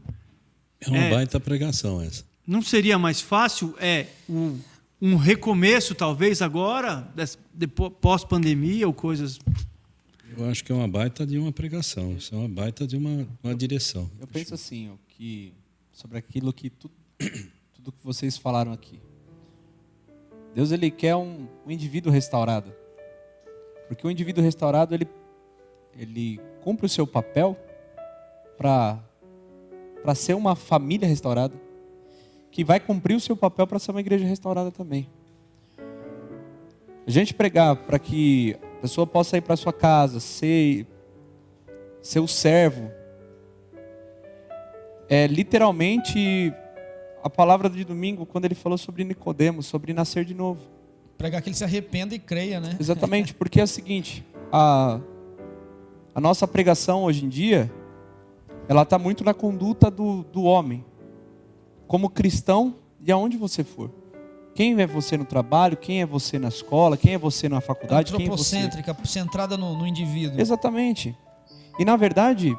[SPEAKER 1] É uma baita pregação essa.
[SPEAKER 4] Não seria mais fácil um recomeço, talvez, agora, pós-pandemia ou coisas...
[SPEAKER 1] Eu acho que é uma baita de uma pregação. Isso é uma baita de uma direção.
[SPEAKER 2] Eu penso assim, que sobre aquilo que tudo que vocês falaram aqui. Deus, ele quer um indivíduo restaurado. Porque o indivíduo restaurado, ele cumpre o seu papel para ser uma família restaurada, que vai cumprir o seu papel para ser uma igreja restaurada também. A gente pregar para que a pessoa possa ir para sua casa, ser o servo, literalmente a palavra de domingo, quando ele falou sobre Nicodemo, sobre nascer de novo.
[SPEAKER 3] Pregar que ele se arrependa e creia, né?
[SPEAKER 2] Exatamente, porque é o seguinte, a nossa pregação hoje em dia, ela está muito na conduta do homem, como cristão, de aonde você for. Quem é você no trabalho, quem é você na escola, quem é você na faculdade, quem é você...
[SPEAKER 3] Antropocêntrica, centrada no indivíduo.
[SPEAKER 2] Exatamente. E na verdade,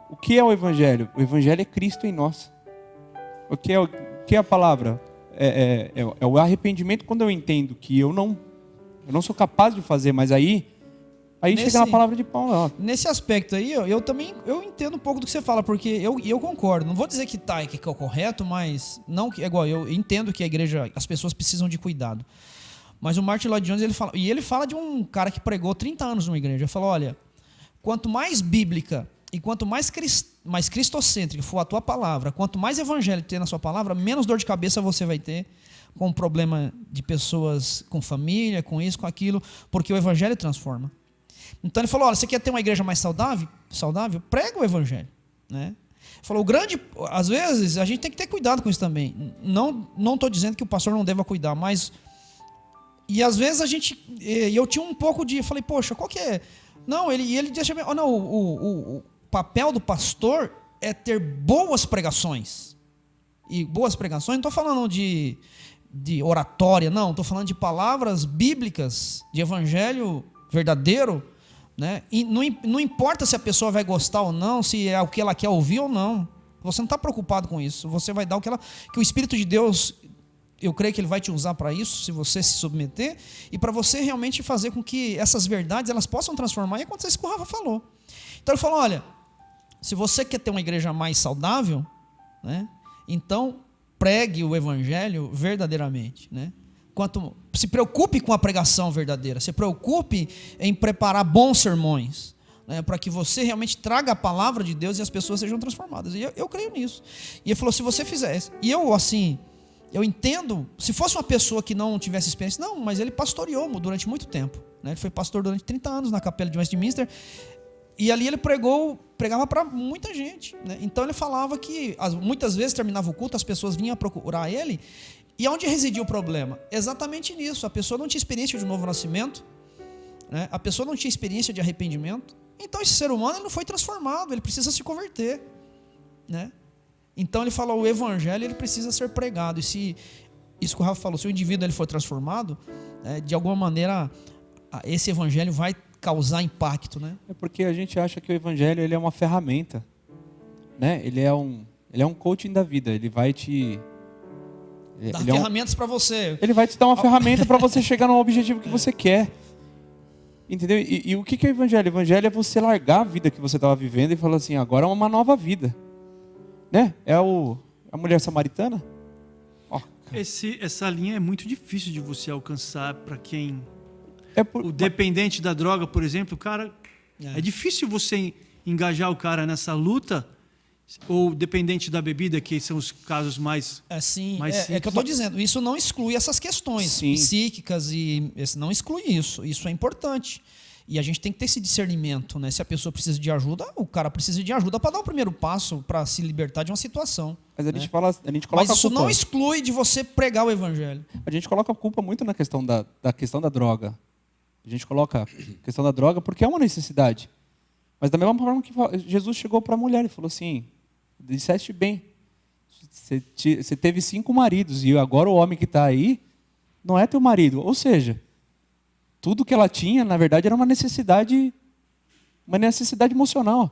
[SPEAKER 2] o que é o Evangelho? O Evangelho é Cristo em nós. O que é a palavra? É o arrependimento quando eu entendo que eu não sou capaz de fazer, mas aí chega na palavra de Paulo.
[SPEAKER 3] Nesse aspecto aí, eu também entendo um pouco do que você fala, porque eu concordo. Não vou dizer que é o correto, mas não que é igual. Eu entendo que a igreja, as pessoas precisam de cuidado. Mas o Martin Lloyd Jones, ele fala de um cara que pregou 30 anos numa igreja. Ele falou, olha, quanto mais bíblica e quanto mais cristocêntrica for a tua palavra, quanto mais evangelho ter na sua palavra, menos dor de cabeça você vai ter com o problema de pessoas com família, com isso, com aquilo, porque o evangelho transforma. Então ele falou, olha, você quer ter uma igreja mais saudável? Prega o evangelho, né? Ele falou, às vezes a gente tem que ter cuidado com isso também. Não estou dizendo que o pastor não deva cuidar, mas e às vezes eu tinha um pouco de, falei, poxa, qual que é? Não, ele deixa bem, o papel do pastor é ter boas pregações. E boas pregações, não estou falando de oratória, não, estou falando de palavras bíblicas, de evangelho verdadeiro, né? E não importa se a pessoa vai gostar ou não, se é o que ela quer ouvir ou não. Você não está preocupado com isso. Você vai dar que o Espírito de Deus, eu creio que Ele vai te usar para isso, se você se submeter, e para você realmente fazer com que essas verdades elas possam transformar. E acontece isso que o Rafa falou. Então ele falou, olha, se você quer ter uma igreja mais saudável, né, então pregue o Evangelho verdadeiramente, né? Se preocupe com a pregação verdadeira, se preocupe em preparar bons sermões, né, para que você realmente traga a palavra de Deus e as pessoas sejam transformadas. E eu creio nisso. E ele falou, se você fizesse, e eu entendo, se fosse uma pessoa que não tivesse experiência, não, mas ele pastoreou durante muito tempo, né? Ele foi pastor durante 30 anos na capela de Westminster, e ali ele pregava para muita gente, né? Então ele falava que muitas vezes terminava o culto, as pessoas vinham procurar ele. E onde residia o problema? Exatamente nisso. A pessoa não tinha experiência de novo nascimento, né? A pessoa não tinha experiência de arrependimento. Então esse ser humano ele não foi transformado, ele precisa se converter, né? Então ele falou, o evangelho ele precisa ser pregado. E se isso que o Rafa falou, se o indivíduo ele for transformado, de alguma maneira esse evangelho vai causar impacto, né?
[SPEAKER 2] É porque a gente acha que o evangelho ele é uma ferramenta, né? Ele é um coaching da vida. Ele vai te
[SPEAKER 3] dar ferramentas para você.
[SPEAKER 2] Ele vai te dar uma ferramenta para você chegar no objetivo que você quer. Entendeu? E o que é o evangelho? O evangelho é você largar a vida que você estava vivendo e falar assim, agora é uma nova vida. Né? A mulher samaritana?
[SPEAKER 4] Essa linha é muito difícil de você alcançar para quem...
[SPEAKER 2] O
[SPEAKER 4] dependente da droga, por exemplo, o cara... É difícil você engajar o cara nessa luta, ou dependente da bebida, que são os casos mais...
[SPEAKER 3] É que eu estou dizendo, isso não exclui essas questões psíquicas, não exclui isso. Isso é importante. E a gente tem que ter esse discernimento, né? Se a pessoa precisa de ajuda, o cara precisa de ajuda para dar o primeiro passo, para se libertar de uma situação.
[SPEAKER 2] Mas a
[SPEAKER 3] né?
[SPEAKER 2] gente fala, a gente coloca
[SPEAKER 3] Mas isso
[SPEAKER 2] a culpa.
[SPEAKER 3] não exclui de você pregar o evangelho.
[SPEAKER 2] A gente coloca a culpa muito na questão da questão da droga. A gente coloca a questão da droga porque é uma necessidade. Mas da mesma forma que Jesus chegou para a mulher e falou assim, disseste bem, você teve 5 maridos e agora o homem que está aí não é teu marido. Ou seja, tudo que ela tinha, na verdade, era uma necessidade emocional.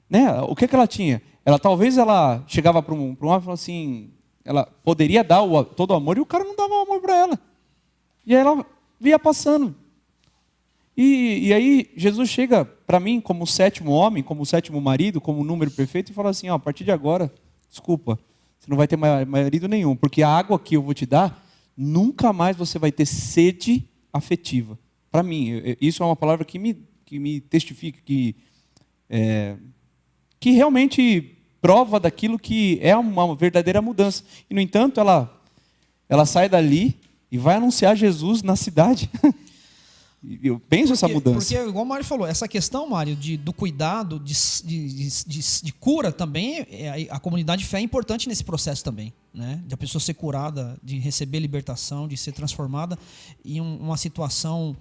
[SPEAKER 2] Né? O que ela tinha? Talvez ela chegava para um homem e falava assim, ela poderia dar todo o amor e o cara não dava o amor para ela. E aí ela via passando. E aí Jesus chega para mim como o 7º homem, como o 7º marido, como o número perfeito e fala assim, a partir de agora, desculpa, você não vai ter marido nenhum, porque a água que eu vou te dar, nunca mais você vai ter sede afetiva. Para mim, isso é uma palavra que me testifica, que realmente prova daquilo que é uma verdadeira mudança. E, no entanto, ela sai dali e vai anunciar Jesus na cidade. Eu penso essa mudança.
[SPEAKER 3] Porque, igual o Mário falou, essa questão, Mário, do cuidado, de cura também, a comunidade de fé é importante nesse processo também. Né? De a pessoa ser curada, de receber libertação, de ser transformada em uma situação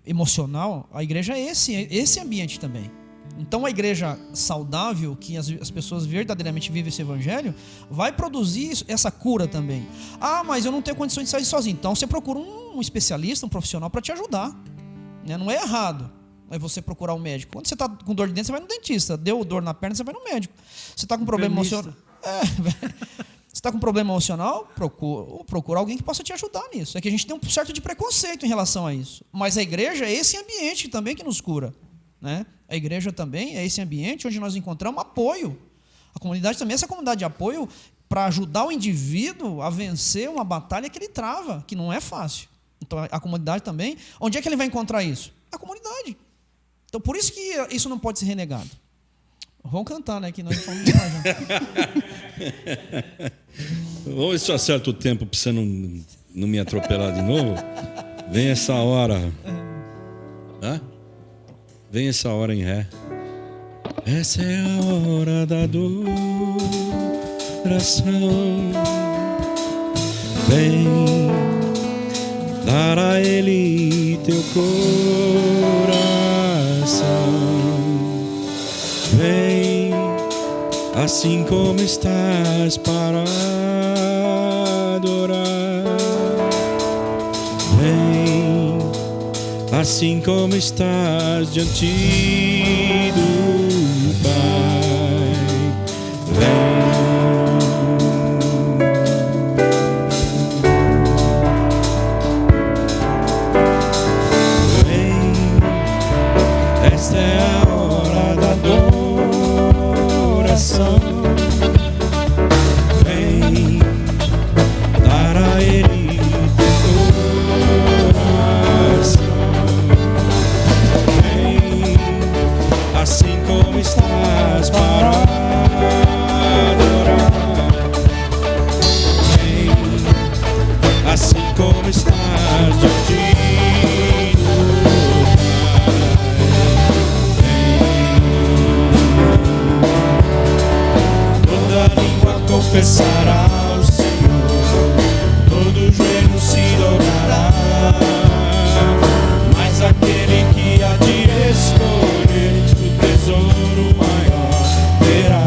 [SPEAKER 3] emocional. A igreja é esse ambiente também. Então a igreja saudável, que as pessoas verdadeiramente vivem esse evangelho, vai produzir essa cura também. Ah, mas eu não tenho condições de sair sozinho. Então você procura um especialista, um profissional para te ajudar. Né? Não é errado você procurar um médico. Quando você está com dor de dente, você vai no dentista. Deu dor na perna, você vai no médico. Você está com problema emocional... Você está com problema emocional? Procura alguém que possa te ajudar nisso. É que a gente tem um certo de preconceito em relação a isso. Mas a igreja é esse ambiente também que nos cura. Né? A igreja também é esse ambiente onde nós encontramos apoio. A comunidade também é essa comunidade de apoio para ajudar o indivíduo a vencer uma batalha que ele trava, que não é fácil. Então a comunidade também, onde é que ele vai encontrar isso? Na comunidade. Então por isso que isso não pode ser renegado. Vamos cantar, né? Que nós vamos
[SPEAKER 1] Vamos ver se eu acerto o tempo para você não me atropelar de novo. Vem essa hora. Hã? Vem essa hora em ré. Essa é a hora da adoração. Vem dar a Ele teu coração. Vem assim como estás para adorar. Vem assim como estás diante do Pai. Vem, esta é a hora da adoração. Vem dar a Ele teu coração. Assim como estás para adorar. Vem, assim como estás diante do Pai. Toda língua confessará o Senhor, todo joelho se dobrará, mas aquele que há de escolher tesouro maior terá.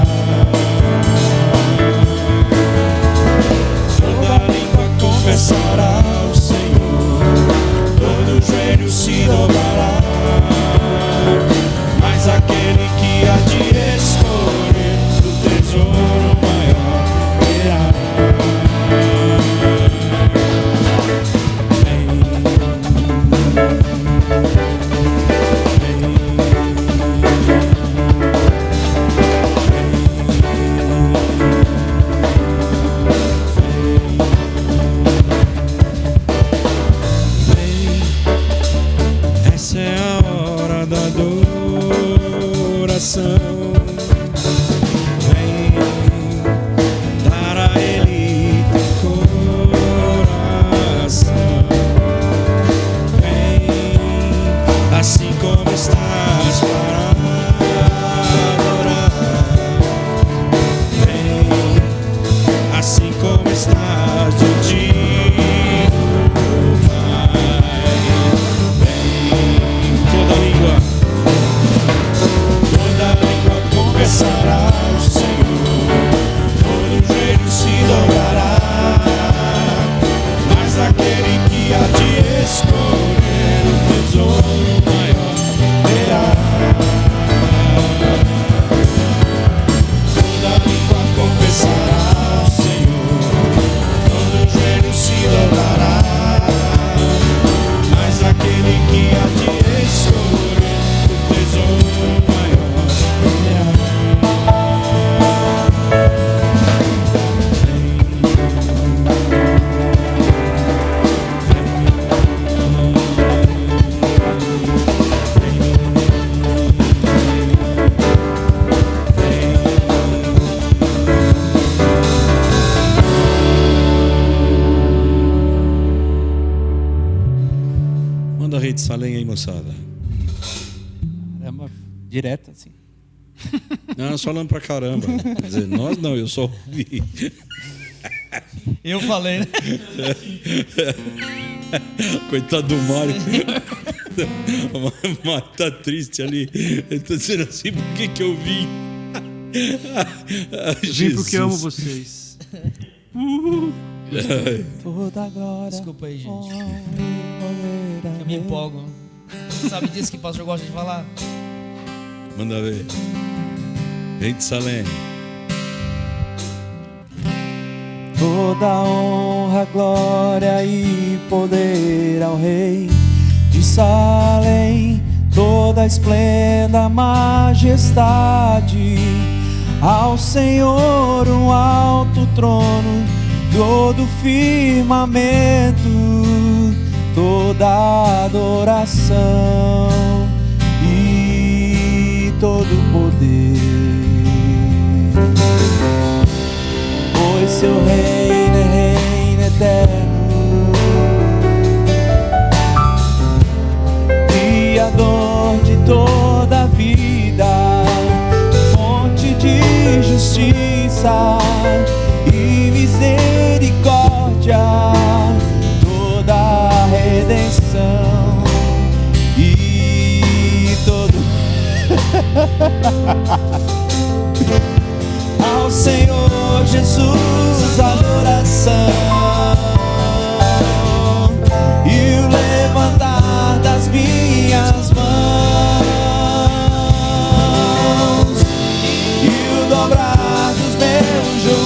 [SPEAKER 1] Toda língua confessará o Senhor, todo joelho se dobrará, mas aquele que há de escolher o tesouro maior terá. Essa é a hora da adoração. Vem dar a Ele teu coração. Vem bagunçada.
[SPEAKER 2] Caramba, direto assim.
[SPEAKER 1] Não, nós falamos pra caramba. Quer dizer, nós não, eu só ouvi.
[SPEAKER 3] Eu falei, né?
[SPEAKER 1] Coitado do Mário. O Mário tá triste ali. Ele tá dizendo assim, por que eu vim?
[SPEAKER 4] Vim porque amo vocês.
[SPEAKER 2] Toda glória.
[SPEAKER 3] Desculpa aí, gente. Eu me empolgo. Sabe disso que o pastor gosta de falar?
[SPEAKER 1] Manda ver. Rei de Salém.
[SPEAKER 2] Toda honra, glória e poder ao Rei de Salém, toda esplenda, majestade ao Senhor, um alto trono, todo firmamento, toda adoração e todo poder. Pois seu reino é reino eterno, Criador de toda a vida, fonte de justiça e misericórdia, toda a redenção e todo ao Senhor Jesus adoração e o levantar das minhas mãos e o dobrar dos meus joelhos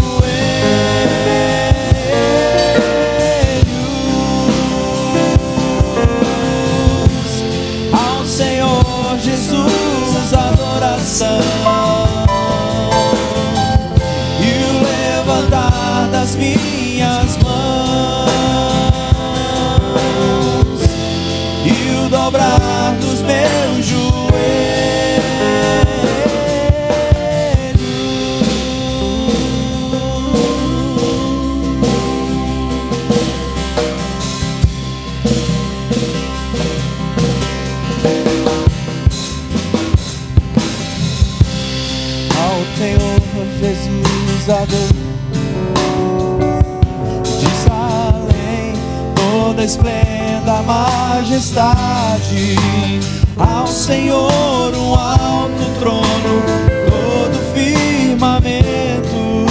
[SPEAKER 2] ao Senhor Jesus adoração das minhas mãos e o dobrar dos meus joelhos ao Senhor Jesus adoro toda esplenda, majestade ao Senhor, um alto trono, todo firmamento,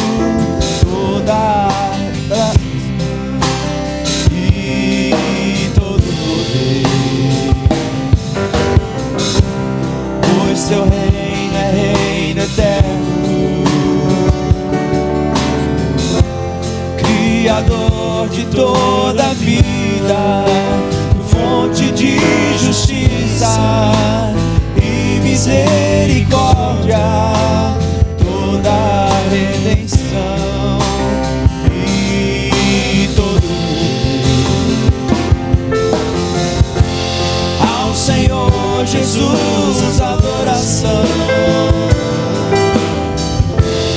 [SPEAKER 2] toda e todo poder. Pois seu reino é reino eterno, Criador de toda a vida, fonte de justiça e misericórdia, toda a redenção e todo ao Senhor Jesus adoração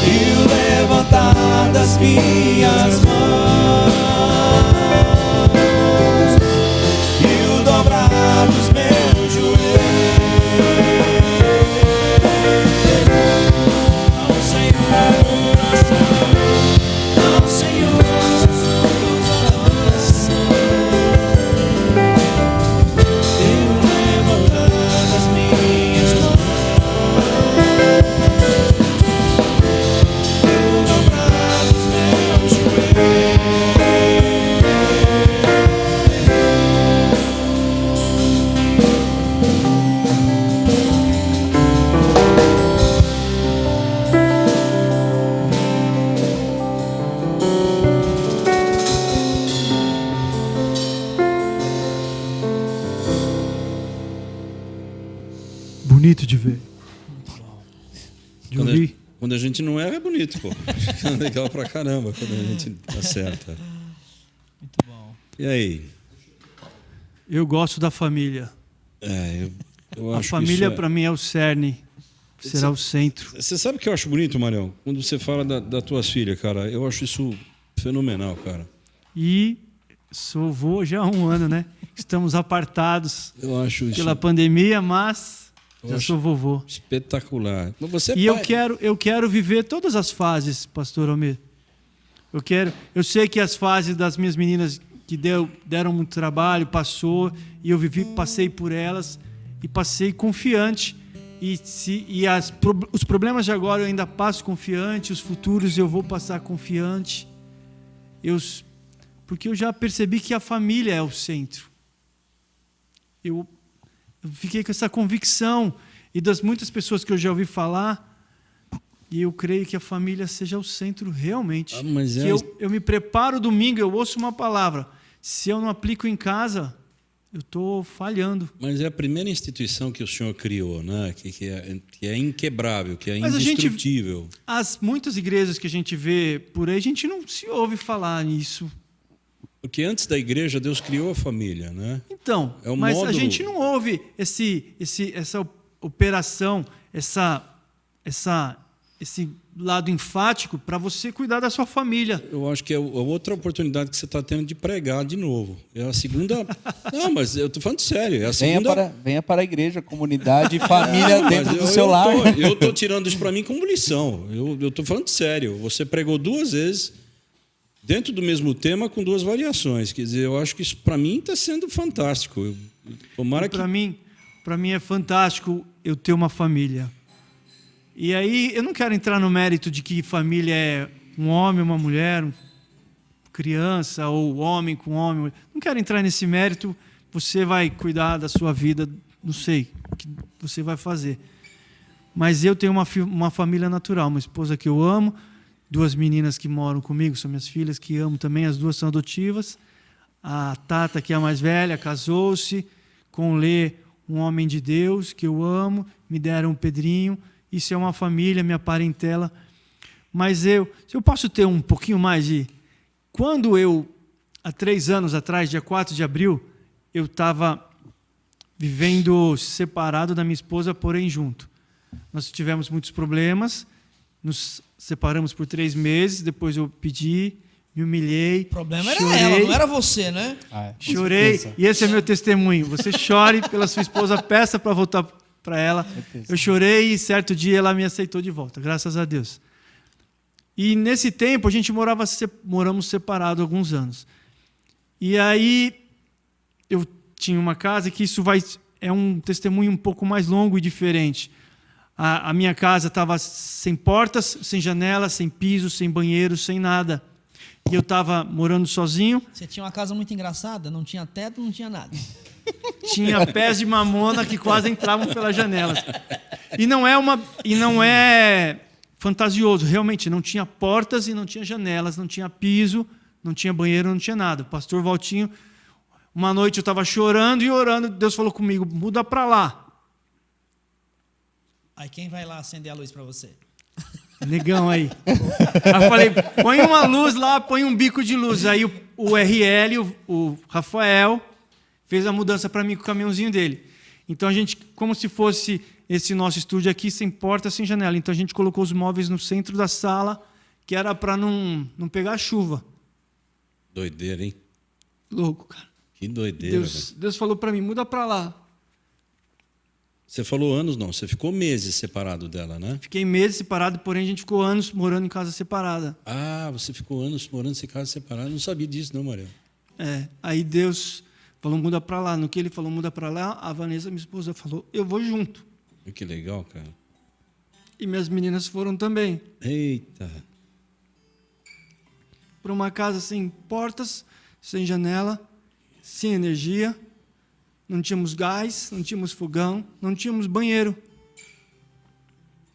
[SPEAKER 2] e o levantar das minhas mãos dos meus joelhos ao Senhor, ao Senhor Jesus adoração e o levantar das minhas mãos e o dobrar dos meus joelhos.
[SPEAKER 4] Bonito de ver. De ouvir.
[SPEAKER 1] Quando a gente não erra, é bonito, pô. É legal pra caramba quando a gente acerta.
[SPEAKER 3] Muito bom.
[SPEAKER 1] E aí?
[SPEAKER 4] Eu gosto da família.
[SPEAKER 1] Eu
[SPEAKER 4] A
[SPEAKER 1] acho
[SPEAKER 4] família,
[SPEAKER 1] que
[SPEAKER 4] para mim, é o cerne. Será o centro.
[SPEAKER 1] Você sabe o que eu acho bonito, Marião? Quando você fala das tuas filhas, cara, eu acho isso fenomenal, cara.
[SPEAKER 4] E sou vô já há um ano, né? estamos apartados
[SPEAKER 1] Eu acho isso
[SPEAKER 4] pela pandemia, mas já sou vovô.
[SPEAKER 1] espetacular. Mas você é
[SPEAKER 4] E
[SPEAKER 1] pai.
[SPEAKER 4] eu quero viver todas as fases, pastor Almir. Eu sei que as fases das minhas meninas que deram muito trabalho, passou, e eu passei por elas, e passei confiante. Os problemas de agora eu ainda passo confiante, os futuros eu vou passar confiante. Porque eu já percebi que a família é o centro. Eu fiquei com essa convicção, e das muitas pessoas que eu já ouvi falar, e eu creio que a família seja o centro realmente. Eu me preparo domingo, eu ouço uma palavra. Se eu não aplico em casa, eu estou falhando.
[SPEAKER 1] Mas é a primeira instituição que o senhor criou, né? que é inquebrável, que é indestrutível.
[SPEAKER 4] Muitas igrejas que a gente vê por aí, a gente não se ouve falar nisso.
[SPEAKER 1] Porque antes da igreja, Deus criou a família, né?
[SPEAKER 4] Então, mas a gente não ouve essa operação, esse lado enfático para você cuidar da sua família.
[SPEAKER 1] Eu acho que é outra oportunidade que você está tendo de pregar de novo. É a segunda... Não, mas eu estou falando sério. É a segunda...
[SPEAKER 2] Venha para a igreja, comunidade e família dentro do seu lar.
[SPEAKER 1] Eu estou tirando isso para mim como lição. Eu estou falando sério. Você pregou 2 vezes dentro do mesmo tema com 2 variações. Quer dizer, eu acho que isso para mim está sendo fantástico.
[SPEAKER 4] Para mim é fantástico eu ter uma família. E aí, eu não quero entrar no mérito de que família é um homem, uma mulher, criança, ou homem com homem. Não quero entrar nesse mérito. Você vai cuidar da sua vida, não sei o que você vai fazer. Mas eu tenho uma família natural, uma esposa que eu amo, 2 meninas que moram comigo, são minhas filhas, que amo também, as 2 são adotivas. A Tata, que é a mais velha, casou-se com o Lê, um homem de Deus, que eu amo, me deram um Pedrinho. Isso é uma família, minha parentela. Mas se eu posso ter um pouquinho mais de... Quando há 3 anos atrás, dia 4 de abril, eu estava vivendo separado da minha esposa, porém junto. Nós tivemos muitos problemas, nos separamos por 3 meses, depois eu pedi, me humilhei.
[SPEAKER 3] O problema
[SPEAKER 4] chorei,
[SPEAKER 3] era ela, não era você, né?
[SPEAKER 4] Chorei, e esse é meu testemunho. Você chore pela sua esposa, peça para voltar para ela. Eu chorei e certo dia ela me aceitou de volta, graças a Deus. E nesse tempo a gente moramos separados alguns anos. E aí eu tinha uma casa que é um testemunho um pouco mais longo e diferente. A minha casa estava sem portas, sem janelas, sem piso, sem banheiro, sem nada. E eu estava morando sozinho.
[SPEAKER 3] Você tinha uma casa muito engraçada, não tinha teto, não tinha nada.
[SPEAKER 4] Tinha pés de mamona que quase entravam pelas janelas. E não é fantasioso, realmente não tinha portas e não tinha janelas, não tinha piso, não tinha banheiro, não tinha nada. O pastor Valtinho, uma noite eu estava chorando e orando, Deus falou comigo, muda para lá.
[SPEAKER 3] Aí quem vai lá acender a luz para você?
[SPEAKER 4] Negão aí. Aí eu falei, põe uma luz lá, põe um bico de luz. Aí o RL, o Rafael, fez a mudança para mim com o caminhãozinho dele. Então a gente, como se fosse esse nosso estúdio aqui, sem porta, sem janela. Então a gente colocou os móveis no centro da sala, que era para não pegar chuva.
[SPEAKER 1] Doideira, hein?
[SPEAKER 4] Louco, cara.
[SPEAKER 1] Que doideira.
[SPEAKER 4] Deus falou para mim, muda para lá.
[SPEAKER 1] Você falou anos, não. Você ficou meses separado dela, né?
[SPEAKER 4] Fiquei meses separado, porém a gente ficou anos morando em casa separada.
[SPEAKER 1] Ah, você ficou anos morando em casa separada. Eu não sabia disso, não, Maria.
[SPEAKER 4] Aí Deus falou, muda para lá. No que ele falou, muda para lá, a Vanessa, minha esposa, falou, eu vou junto.
[SPEAKER 1] Que legal, cara.
[SPEAKER 4] E minhas meninas foram também.
[SPEAKER 1] Eita.
[SPEAKER 4] Para uma casa sem portas, sem janela, sem energia. Não tínhamos gás, não tínhamos fogão, não tínhamos banheiro.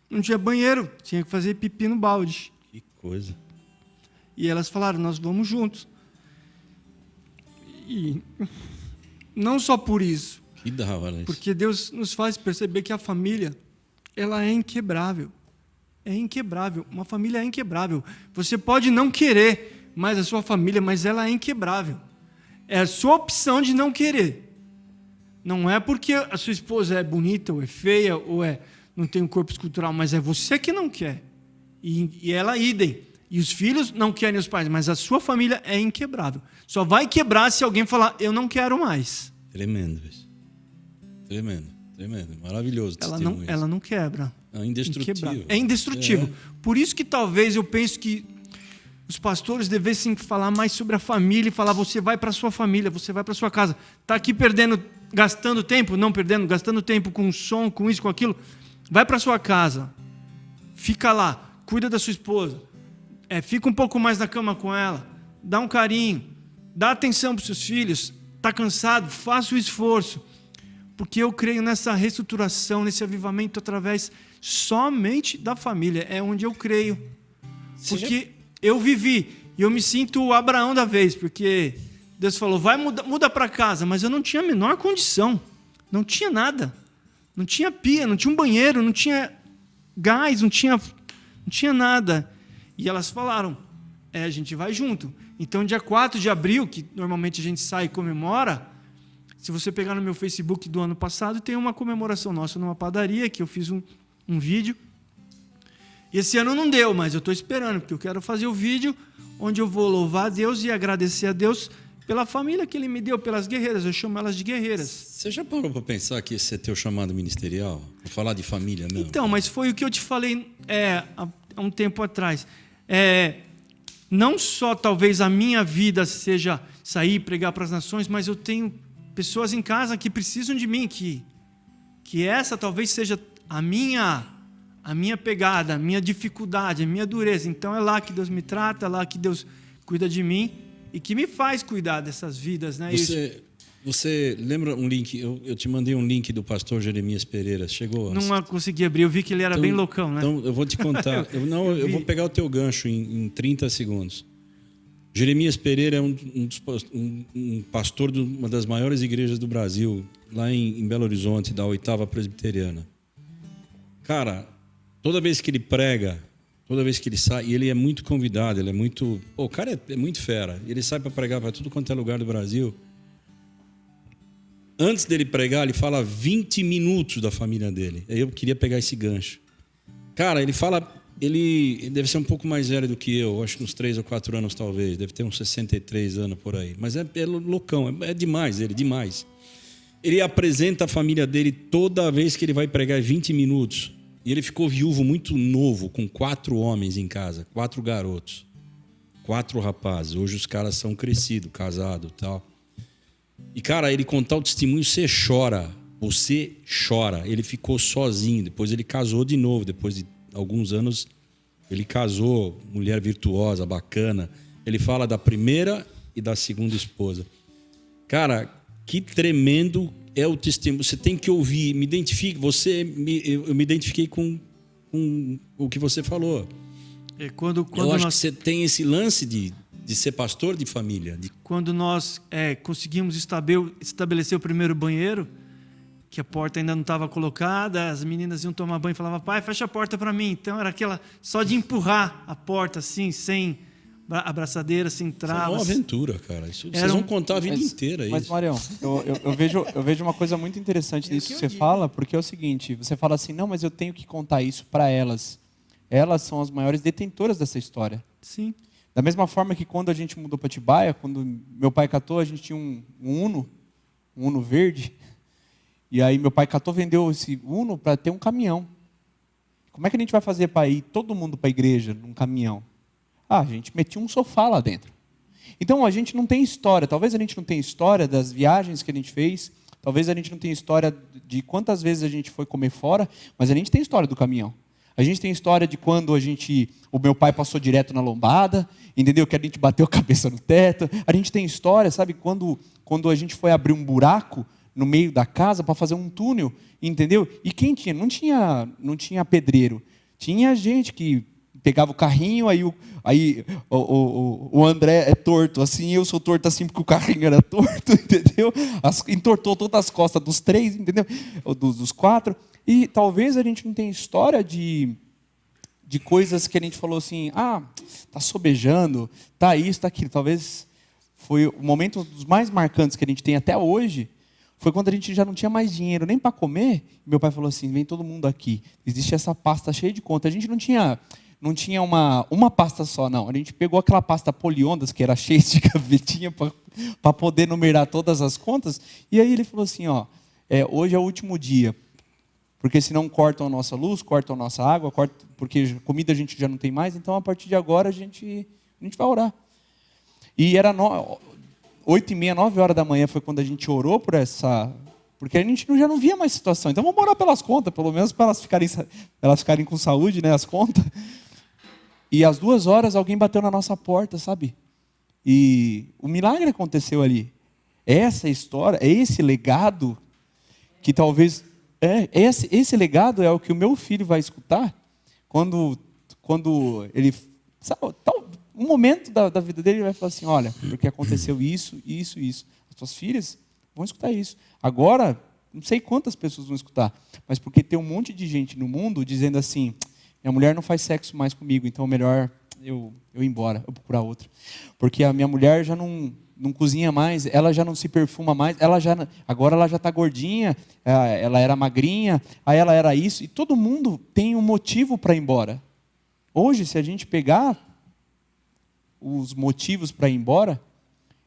[SPEAKER 4] Não tinha banheiro, tinha que fazer pipi no balde.
[SPEAKER 1] Que coisa.
[SPEAKER 4] E elas falaram, nós vamos juntos. E não só por isso.
[SPEAKER 1] Que da hora isso.
[SPEAKER 4] Porque Deus nos faz perceber que a família, ela é inquebrável. É inquebrável. Uma família é inquebrável. Você pode não querer mais a sua família, mas ela é inquebrável. É a sua opção de não querer. Não é porque a sua esposa é bonita, ou é feia, ou não tem um corpo escultural, mas é você que não quer. E ela idem. E os filhos não querem os pais, mas a sua família é inquebrável. Só vai quebrar se alguém falar, eu não quero mais.
[SPEAKER 1] Tremendo isso. Tremendo. Maravilhoso.
[SPEAKER 4] Ela não quebra.
[SPEAKER 1] É indestrutível.
[SPEAKER 4] É indestrutível. Por isso que talvez eu penso que os pastores devessem falar mais sobre a família e falar, você vai para a sua família, você vai para a sua casa. Está aqui gastando tempo, não perdendo, gastando tempo com som, com isso, com aquilo. Vai para a sua casa. Fica lá. Cuida da sua esposa. Fica um pouco mais na cama com ela. Dá um carinho. Dá atenção para os seus filhos. Está cansado? Faça o esforço. Porque eu creio nessa reestruturação, nesse avivamento através somente da família. É onde eu creio. Porque eu vivi. E eu me sinto o Abraão da vez. Porque Deus falou, vai muda para casa. Mas eu não tinha a menor condição. Não tinha nada. Não tinha pia, não tinha um banheiro, não tinha gás, não tinha nada. E elas falaram, a gente vai junto. Então, dia 4 de abril, que normalmente a gente sai e comemora, se você pegar no meu Facebook do ano passado, tem uma comemoração nossa numa padaria, que eu fiz um vídeo. E esse ano não deu, mas eu estou esperando, porque eu quero fazer o vídeo onde eu vou louvar a Deus e agradecer a Deus pela família que Ele me deu, pelas guerreiras. Eu chamo elas de guerreiras.
[SPEAKER 1] Você já parou para pensar que esse é teu chamado ministerial? Para falar de família mesmo?
[SPEAKER 4] Então, mas foi o que eu te falei há um tempo atrás. Não só talvez a minha vida seja sair e pregar para as nações, mas eu tenho pessoas em casa que precisam de mim, que essa talvez seja a minha pegada, a minha dificuldade, a minha dureza. Então é lá que Deus me trata, é lá que Deus cuida de mim e que me faz cuidar dessas vidas, né?
[SPEAKER 1] Você lembra um link? Eu te mandei um link do pastor Jeremias Pereira. Chegou?
[SPEAKER 4] Não consegui abrir, eu vi que ele era bem loucão, né?
[SPEAKER 1] Então eu vou te contar. eu vou pegar o teu gancho em 30 segundos. Jeremias Pereira é um pastor de uma das maiores igrejas do Brasil, lá em Belo Horizonte, da 8ª Presbiteriana. Cara, toda vez que ele prega, toda vez que ele sai, e ele é muito convidado, ele é muito... o cara é muito fera. Ele sai para pregar para tudo quanto é lugar do Brasil. Antes dele pregar, ele fala 20 minutos da família dele. Aí eu queria pegar esse gancho. Cara, ele fala... Ele deve ser um pouco mais velho do que eu, acho que uns 3 ou 4 anos talvez. Deve ter uns 63 anos por aí. Mas é loucão, é demais ele, demais. Ele apresenta a família dele toda vez que ele vai pregar 20 minutos. E ele ficou viúvo muito novo, com 4 homens em casa, 4 garotos. 4 rapazes. Hoje os caras são crescidos, casados e tal. E, cara, ele contar o testemunho, você chora. Você chora. Ele ficou sozinho. Depois ele casou de novo. Depois de alguns anos, ele casou. Mulher virtuosa, bacana. Ele fala da primeira e da segunda esposa. Cara, que tremendo é o testemunho. Você tem que ouvir. Me identifique. Eu me identifiquei com o que você falou.
[SPEAKER 4] Quando
[SPEAKER 1] eu acho que você tem esse lance de ser pastor de família.
[SPEAKER 4] Quando nós conseguimos estabelecer o primeiro banheiro, que a porta ainda não estava colocada, as meninas iam tomar banho e falavam, pai, fecha a porta para mim. Então era aquela só de empurrar a porta assim, sem abraçadeira, sem travas.
[SPEAKER 1] Isso é uma aventura, cara. Vocês vão contar a vida inteira.
[SPEAKER 2] Mas, Marião, eu vejo uma coisa muito interessante nisso que você fala, porque é o seguinte, você fala assim, não, mas eu tenho que contar isso para elas. Elas são as maiores detentoras dessa história.
[SPEAKER 4] Sim.
[SPEAKER 2] Da mesma forma que quando a gente mudou para Atibaia, quando meu pai catou, a gente tinha um Uno verde. E aí meu pai catou, vendeu esse Uno para ter um caminhão. Como é que a gente vai fazer para ir todo mundo para a igreja num caminhão? A gente metia um sofá lá dentro. Então a gente não tem história. Talvez a gente não tenha história das viagens que a gente fez. Talvez a gente não tenha história de quantas vezes a gente foi comer fora. Mas a gente tem história do caminhão. A gente tem história de quando o meu pai passou direto na lombada, entendeu? Que a gente bateu a cabeça no teto. A gente tem história, sabe? Quando a gente foi abrir um buraco no meio da casa para fazer um túnel, entendeu? E quem tinha? Não tinha pedreiro. Tinha gente que pegava o carrinho, aí o André é torto assim, eu sou torto assim porque o carrinho era torto, entendeu? Entortou todas as costas dos 3, entendeu? Dos 4. E talvez a gente não tenha história de coisas que a gente falou assim, tá sobejando, tá isso, tá aquilo. Talvez foi o momento dos mais marcantes que a gente tem até hoje, foi quando a gente já não tinha mais dinheiro nem para comer. Meu pai falou assim, vem todo mundo aqui, existe essa pasta cheia de conta. A gente não tinha não tinha uma pasta só, não. A gente pegou aquela pasta Poliondas, que era cheia de gavetinha para poder numerar todas as contas. E aí ele falou assim, ó, hoje é o último dia, porque senão cortam a nossa luz, cortam a nossa água, porque comida a gente já não tem mais, então a partir de agora a gente vai orar. E era 8h30, 9h da manhã foi quando a gente orou por essa... Porque a gente já não via mais situação. Então vamos orar pelas contas, pelo menos para elas ficarem com saúde, né, as contas. E às 2h alguém bateu na nossa porta, sabe? E o milagre aconteceu ali. Essa história, esse legado, que talvez... esse legado é o que o meu filho vai escutar quando ele... Sabe, um momento da vida dele, ele vai falar assim, olha, porque aconteceu isso, isso, isso. As suas filhas vão escutar isso. Agora, não sei quantas pessoas vão escutar, mas porque tem um monte de gente no mundo dizendo assim, minha mulher não faz sexo mais comigo, então é melhor eu ir embora, eu procurar outra. Porque a minha mulher já não cozinha mais, ela já não se perfuma mais, agora ela já está gordinha, ela era magrinha, aí ela era isso, e todo mundo tem um motivo para ir embora. Hoje, se a gente pegar os motivos para ir embora,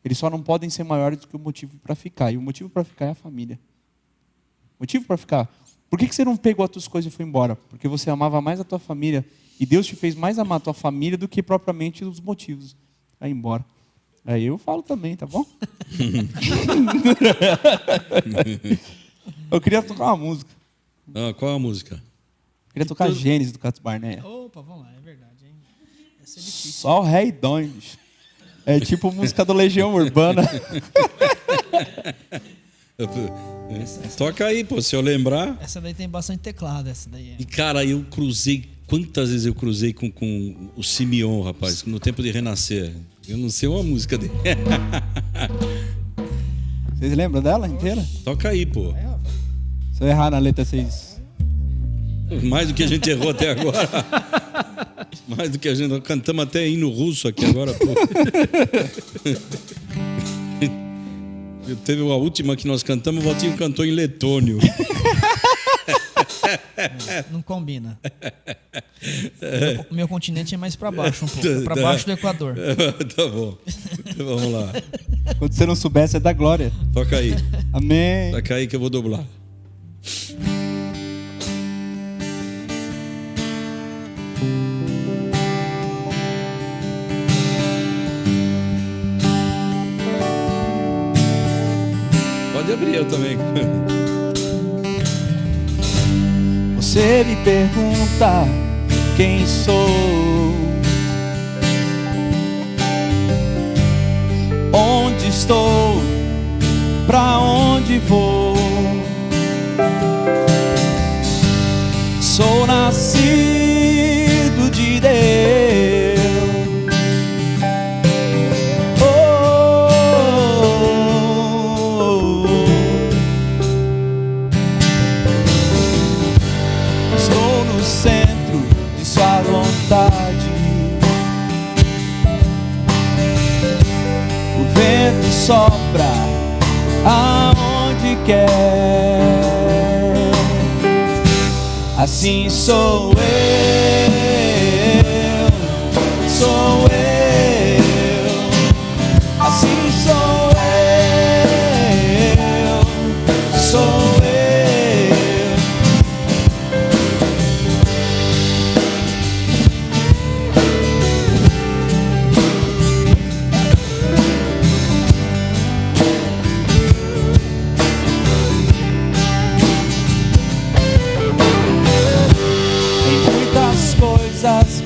[SPEAKER 2] eles só não podem ser maiores do que o motivo para ficar. E o motivo para ficar é a família. O motivo para ficar. Por que você não pegou as tuas coisas e foi embora? Porque você amava mais a tua família. E Deus te fez mais amar a tua família do que propriamente os motivos para ir embora. Aí eu falo também, tá bom? Eu queria tocar uma música.
[SPEAKER 1] Qual a música?
[SPEAKER 2] Eu queria tocar Gênesis do Catos Barneia.
[SPEAKER 3] Opa, vamos lá, é verdade, hein? Essa é difícil.
[SPEAKER 2] Só o rei doido. É tipo música do Legião Urbana.
[SPEAKER 1] Toca aí, pô, se eu lembrar.
[SPEAKER 3] Essa daí tem bastante teclado, essa daí.
[SPEAKER 1] E cara, eu cruzei, quantas vezes eu cruzei com o Simeon, rapaz, no tempo de renascer. Eu não sei uma música dele.
[SPEAKER 2] Vocês lembram dela inteira?
[SPEAKER 1] Toca aí, pô.
[SPEAKER 2] Se eu errar na letra, vocês...
[SPEAKER 1] Mais do que a gente errou até agora. Mais do que a gente... Cantamos até hino russo aqui agora, pô. Teve a última que nós cantamos, o Valtinho cantou em letônio.
[SPEAKER 3] Não combina. O meu continente é mais para baixo um pouco. Para baixo do Equador.
[SPEAKER 1] Tá bom. Então, vamos lá.
[SPEAKER 2] Quando você não soubesse, é da glória.
[SPEAKER 1] Toca aí.
[SPEAKER 2] Amém.
[SPEAKER 1] Toca aí que eu vou dobrar. Pode abrir eu também.
[SPEAKER 2] Você me pergunta quem sou, onde estou, pra onde vou. Sou nascido de Deus. Estou no centro de sua vontade. O vento sopra aonde quer. Assim sou eu, sou eu. Assim sou eu, sou eu.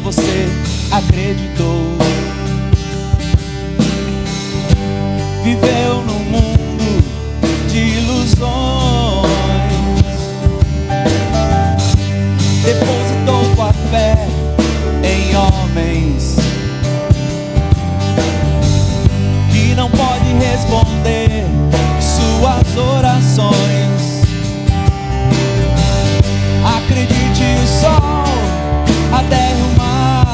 [SPEAKER 2] Você acreditou, viveu num mundo de ilusões, depositou com a fé em homens que não pode responder suas orações. Acredite, o sol a terra e o mar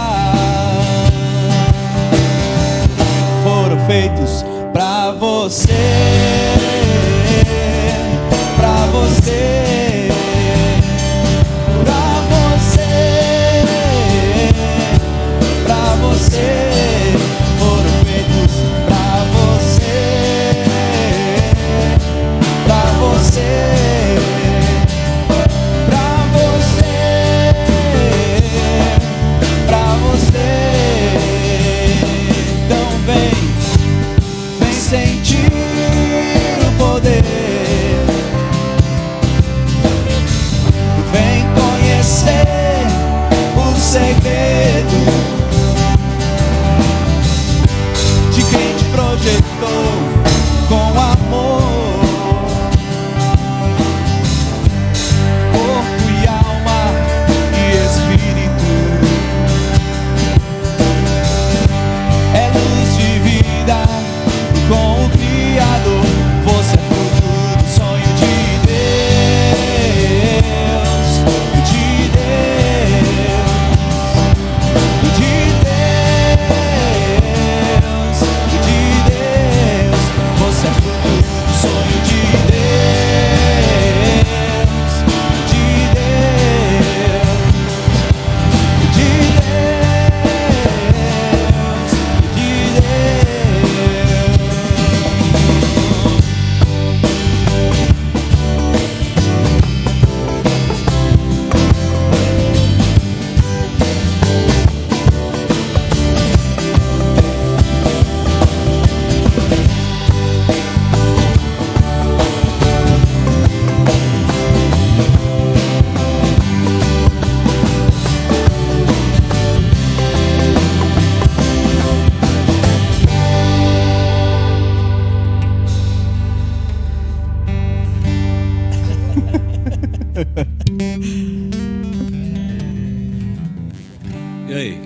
[SPEAKER 1] E aí?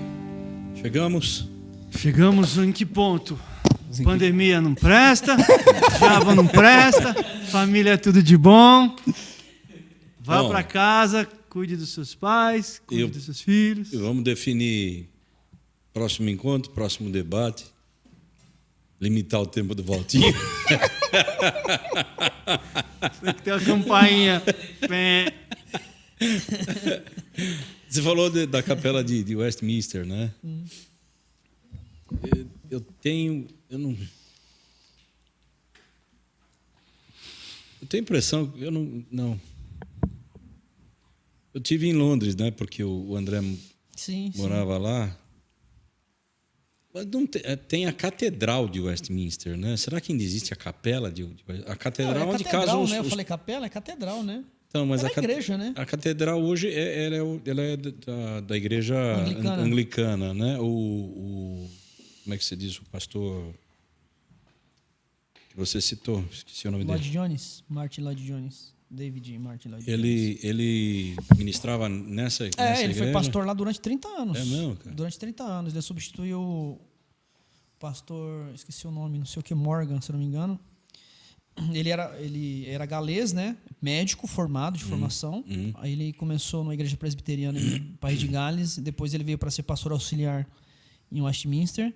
[SPEAKER 1] Chegamos?
[SPEAKER 4] Chegamos em que ponto? Pandemia não presta, diabo não presta, família é tudo de bom. Vá para casa, cuide dos seus pais, cuide dos seus filhos.
[SPEAKER 1] E vamos definir próximo encontro, próximo debate. Limitar o tempo do Valtinho.
[SPEAKER 4] Tem que ter uma campainha.
[SPEAKER 1] Você falou da capela de Westminster, né? Eu tenho a impressão, não. Eu tive em Londres, né? Porque o André morava lá. Mas não tem a catedral de Westminster, né? Será que ainda existe a capela a catedral onde casam os...
[SPEAKER 3] Eu falei capela, é catedral, né?
[SPEAKER 1] Então, mas
[SPEAKER 3] é a igreja, né?
[SPEAKER 1] A catedral hoje ela é da igreja anglicana, né? Como é que se diz o pastor que você citou? Esqueci o nome dele.
[SPEAKER 3] Martin Lloyd Jones. David Martin Lloyd
[SPEAKER 1] Jones. Ele ministrava nessa igreja?
[SPEAKER 3] Ele foi pastor lá durante 30 anos.
[SPEAKER 1] É mesmo, cara?
[SPEAKER 3] Durante 30 anos. Ele substituiu o pastor, esqueci o nome, não sei o que, Morgan, se não me engano. Ele era galês, né? Médico formado de formação. Aí ele começou numa igreja presbiteriana no País de Gales. Depois ele veio para ser pastor auxiliar em Westminster.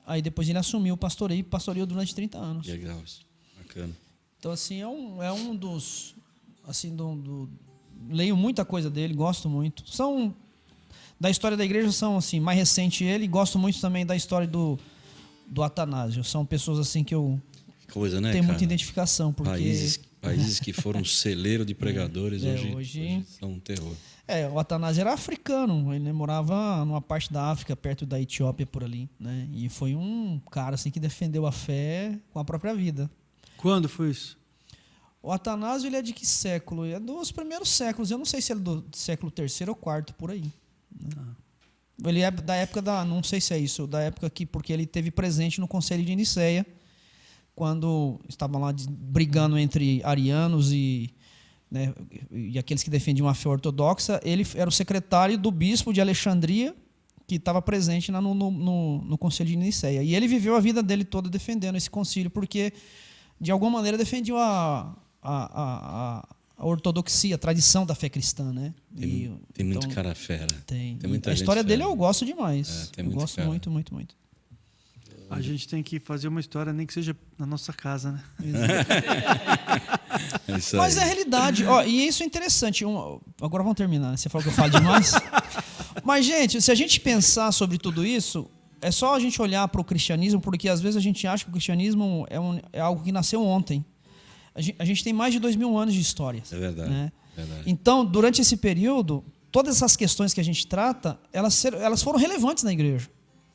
[SPEAKER 3] Aí depois ele assumiu o pastoreio e pastoreou durante 30 anos.
[SPEAKER 1] Legal, isso. Bacana.
[SPEAKER 3] Então, assim, é um dos... Assim, leio muita coisa dele, gosto muito. Da história da igreja, são, assim, mais recente ele. Gosto muito também da história do Atanásio. São pessoas, assim, que eu...
[SPEAKER 1] Coisa, né,
[SPEAKER 3] tenho muita identificação. Porque...
[SPEAKER 1] Países que foram celeiro de pregadores hoje são um terror.
[SPEAKER 3] O Atanásio era africano, ele morava numa parte da África, perto da Etiópia, por ali, né? E foi um cara assim, que defendeu a fé com a própria vida.
[SPEAKER 4] Quando foi isso?
[SPEAKER 3] O Atanásio, ele é de que século? É dos primeiros séculos, eu não sei se ele é do século III ou IV, por aí. Né? Ele é da época não sei se é isso, da época porque ele teve presente no Concílio de Nicéia, quando estavam lá brigando entre arianos e aqueles que defendiam a fé ortodoxa. Ele era o secretário do bispo de Alexandria, que estava presente no Concílio de Nicéia. E ele viveu a vida dele toda defendendo esse concílio, porque, de alguma maneira, defendia a ortodoxia, a tradição da fé cristã. Né?
[SPEAKER 1] Tem muito cara fera.
[SPEAKER 3] Tem
[SPEAKER 1] muita
[SPEAKER 3] a história
[SPEAKER 1] gente
[SPEAKER 3] dele
[SPEAKER 1] fera.
[SPEAKER 3] Eu gosto demais.
[SPEAKER 1] Eu
[SPEAKER 3] gosto
[SPEAKER 1] cara.
[SPEAKER 3] muito, muito, muito.
[SPEAKER 4] A gente tem que fazer uma história, nem que seja na nossa casa, né?
[SPEAKER 3] Mas é a realidade. E isso é interessante. Agora vamos terminar. Você falou que eu falo demais. Mas, gente, se a gente pensar sobre tudo isso, é só a gente olhar para o cristianismo, porque às vezes a gente acha que o cristianismo é algo que nasceu ontem. A gente tem mais de 2000 anos de história.
[SPEAKER 1] É verdade.
[SPEAKER 3] Né?
[SPEAKER 1] Verdade.
[SPEAKER 3] Então, durante esse período, todas essas questões que a gente trata, elas foram relevantes na igreja.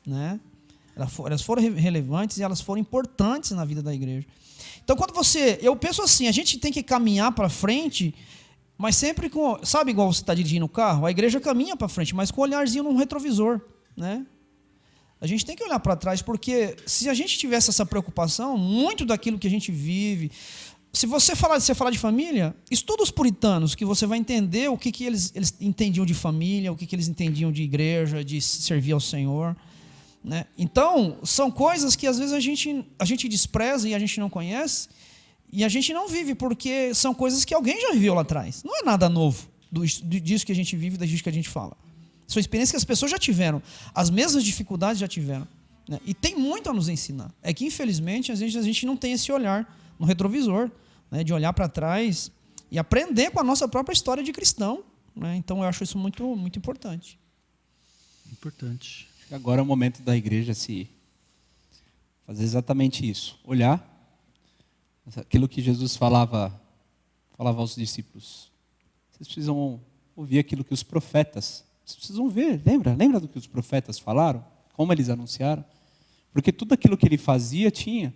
[SPEAKER 3] Né? Elas foram relevantes e elas foram importantes na vida da igreja. Então, eu penso assim, a gente tem que caminhar para frente, mas sempre sabe, igual você está dirigindo o carro? A igreja caminha para frente, mas com um olharzinho no retrovisor, né? A gente tem que olhar para trás, porque se a gente tivesse essa preocupação, muito daquilo que a gente vive... Se você falar de família, estuda os puritanos, que você vai entender o que eles entendiam de família, o que eles entendiam de igreja, de servir ao Senhor... Né? Então, são coisas que às vezes a gente despreza e a gente não conhece, e a gente não vive, porque são coisas que alguém já viveu lá atrás. Não é nada novo disso que a gente vive, disso que a gente fala. São experiências que as pessoas já tiveram, as mesmas dificuldades já tiveram. Né? E tem muito a nos ensinar. É que, infelizmente, às vezes a gente não tem esse olhar no retrovisor, né? De olhar para trás e aprender com a nossa própria história de cristão. Né? Então, eu acho isso muito, muito importante.
[SPEAKER 4] Importante.
[SPEAKER 2] Agora é o momento da igreja se fazer exatamente isso. Olhar aquilo que Jesus falava aos discípulos. Vocês precisam ouvir aquilo que os profetas... Vocês precisam ver. Lembra do que os profetas falaram? Como eles anunciaram? Porque tudo aquilo que ele fazia tinha...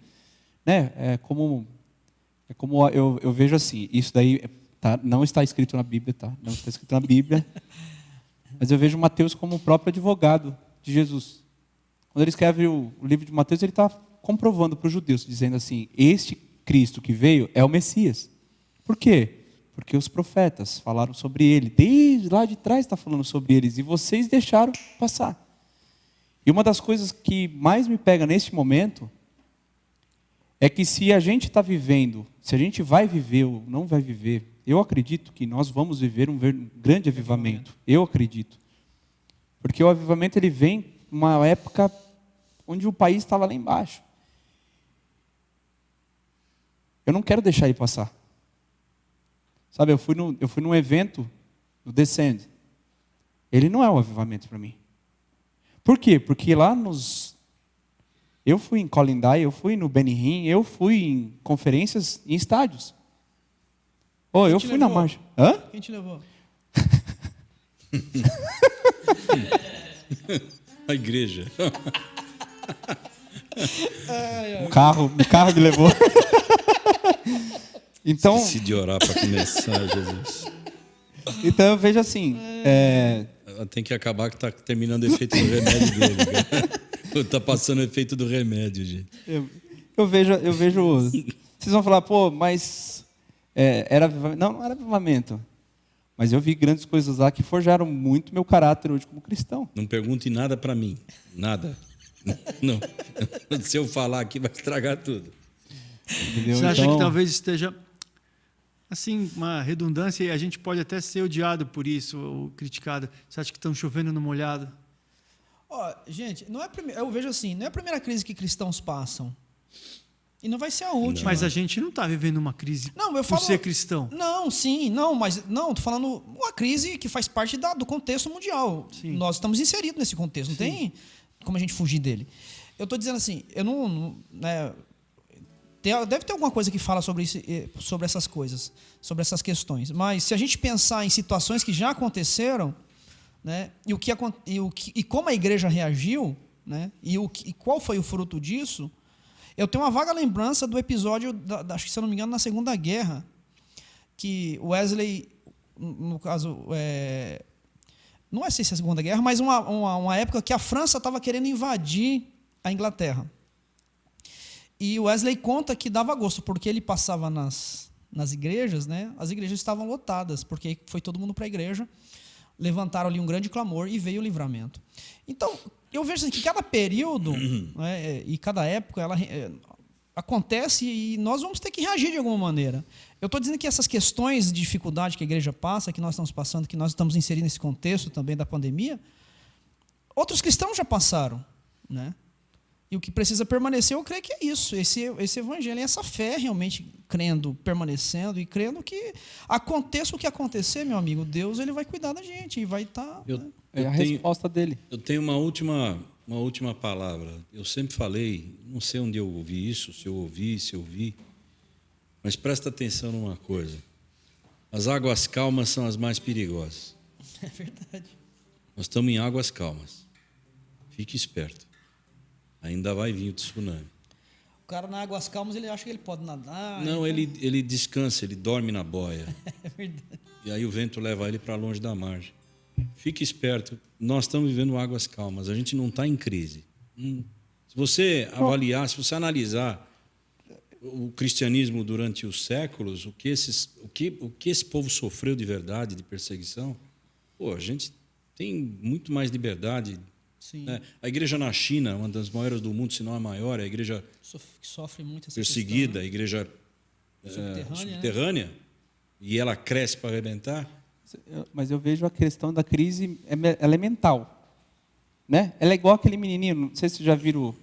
[SPEAKER 2] Né, é como eu vejo assim. Isso daí não está escrito na Bíblia. Não está escrito na Bíblia. Mas eu vejo Mateus como o próprio advogado de Jesus. Quando ele escreve o livro de Mateus, ele está comprovando para os judeus, dizendo assim, este Cristo que veio é o Messias. Por quê? Porque os profetas falaram sobre ele. Desde lá de trás está falando sobre eles. E vocês deixaram passar. E uma das coisas que mais me pega nesse momento é que se a gente está vivendo, se a gente vai viver ou não vai viver, eu acredito que nós vamos viver um grande avivamento. Eu acredito. Porque o avivamento ele vem numa época onde o país estava lá embaixo. Eu não quero deixar ele passar. Sabe, eu fui num evento do Descend. Ele não é um avivamento para mim. Por quê? Porque lá eu fui em Colindale, eu fui no Benny Hinn, eu fui em conferências em estádios. Eu fui na marcha. Hã?
[SPEAKER 3] Quem te levou?
[SPEAKER 1] A igreja.
[SPEAKER 2] O carro me levou. Então,
[SPEAKER 1] Esqueci de orar para começar, Jesus.
[SPEAKER 2] Então eu vejo assim.
[SPEAKER 1] Ela tem que acabar que está terminando o efeito do remédio dele. Está passando o efeito do remédio, gente.
[SPEAKER 2] Eu vejo. Vocês vão falar, pô, mas era avivamento. Não era avivamento. Mas eu vi grandes coisas lá que forjaram muito meu caráter hoje como cristão.
[SPEAKER 1] Não pergunte nada para mim. Nada. Não. Se eu falar aqui, vai estragar tudo.
[SPEAKER 2] Entendeu?
[SPEAKER 4] Você acha
[SPEAKER 2] Então,
[SPEAKER 4] que talvez esteja, assim, uma redundância e a gente pode até ser odiado por isso ou criticado? Você acha que estão chovendo no molhado?
[SPEAKER 3] Gente, eu vejo assim, não é a primeira crise que cristãos passam. E não vai ser a última.
[SPEAKER 4] Mas a gente não está vivendo uma crise
[SPEAKER 3] Não, eu
[SPEAKER 4] por
[SPEAKER 3] falo,
[SPEAKER 4] ser cristão.
[SPEAKER 3] Não, sim, não, mas não, tô falando uma crise que faz parte do contexto mundial.
[SPEAKER 4] Sim.
[SPEAKER 3] Nós estamos inseridos nesse contexto, não tem como a gente fugir dele. Eu estou dizendo assim, eu não né, deve ter alguma coisa que fala sobre isso, sobre essas coisas, sobre essas questões. Mas se a gente pensar em situações que já aconteceram, né, e como a igreja reagiu, né, e qual foi o fruto disso, eu tenho uma vaga lembrança do episódio, acho que se eu não me engano, na Segunda Guerra, que Wesley, no caso, não sei se é a Segunda Guerra, mas uma época que a França estava querendo invadir a Inglaterra. E Wesley conta que dava gosto, porque ele passava nas igrejas, né? As igrejas estavam lotadas, porque foi todo mundo para a igreja, levantaram ali um grande clamor e veio o livramento. Então, eu vejo assim, que cada período né, e cada época ela acontece e nós vamos ter que reagir de alguma maneira. Eu estou dizendo que essas questões de dificuldade que a igreja passa, que nós estamos passando, que nós estamos inserindo nesse contexto também da pandemia, outros cristãos já passaram, né? E o que precisa permanecer, eu creio que é isso, esse evangelho, essa fé realmente crendo, permanecendo e crendo que aconteça o que acontecer, meu amigo, Deus ele vai cuidar da gente e vai estar...
[SPEAKER 2] a resposta dele.
[SPEAKER 1] Eu tenho uma última palavra. Eu sempre falei, não sei onde eu ouvi isso, se eu vi, mas presta atenção numa coisa. As águas calmas são as mais perigosas.
[SPEAKER 3] É verdade.
[SPEAKER 1] Nós estamos em águas calmas. Fique esperto. Ainda vai vir o tsunami.
[SPEAKER 3] O cara na águas calmas, ele acha que ele pode nadar.
[SPEAKER 1] Não, ele descansa, ele dorme na boia.
[SPEAKER 3] É verdade.
[SPEAKER 1] E aí o vento leva ele para longe da margem. Fique esperto. Nós estamos vivendo águas calmas. A gente não está em crise. Se você avaliar, se você analisar o cristianismo durante os séculos, o que esse povo sofreu de verdade, de perseguição, a gente tem muito mais liberdade.
[SPEAKER 3] Sim.
[SPEAKER 1] Né? A igreja na China, uma das maiores do mundo, se não a maior, é a igreja
[SPEAKER 3] Que sofre muito essa
[SPEAKER 1] perseguida,
[SPEAKER 3] questão, né?
[SPEAKER 1] a igreja
[SPEAKER 3] subterrânea,
[SPEAKER 1] né? E ela cresce para arrebentar.
[SPEAKER 2] Mas eu vejo a questão da crise, ela é mental. Né? Ela é igual aquele menininho, não sei se vocês já viram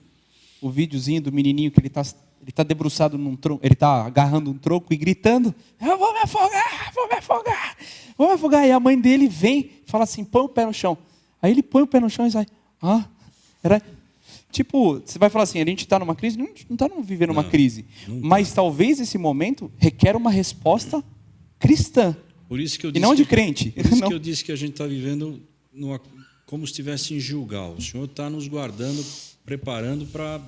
[SPEAKER 2] o videozinho do menininho que ele tá debruçado num tronco, ele está agarrando um tronco e gritando, eu vou me afogar. E a mãe dele vem e fala assim, põe o pé no chão. Aí ele põe o pé no chão e sai. Tipo, você vai falar assim, a gente está numa crise? Não está vivendo uma crise. Mas talvez esse momento requer uma resposta cristã.
[SPEAKER 1] Por isso que eu
[SPEAKER 2] e não de crente.
[SPEAKER 1] Por isso que eu disse que a gente está vivendo como se estivesse em Gilgal. O Senhor está nos guardando, preparando para...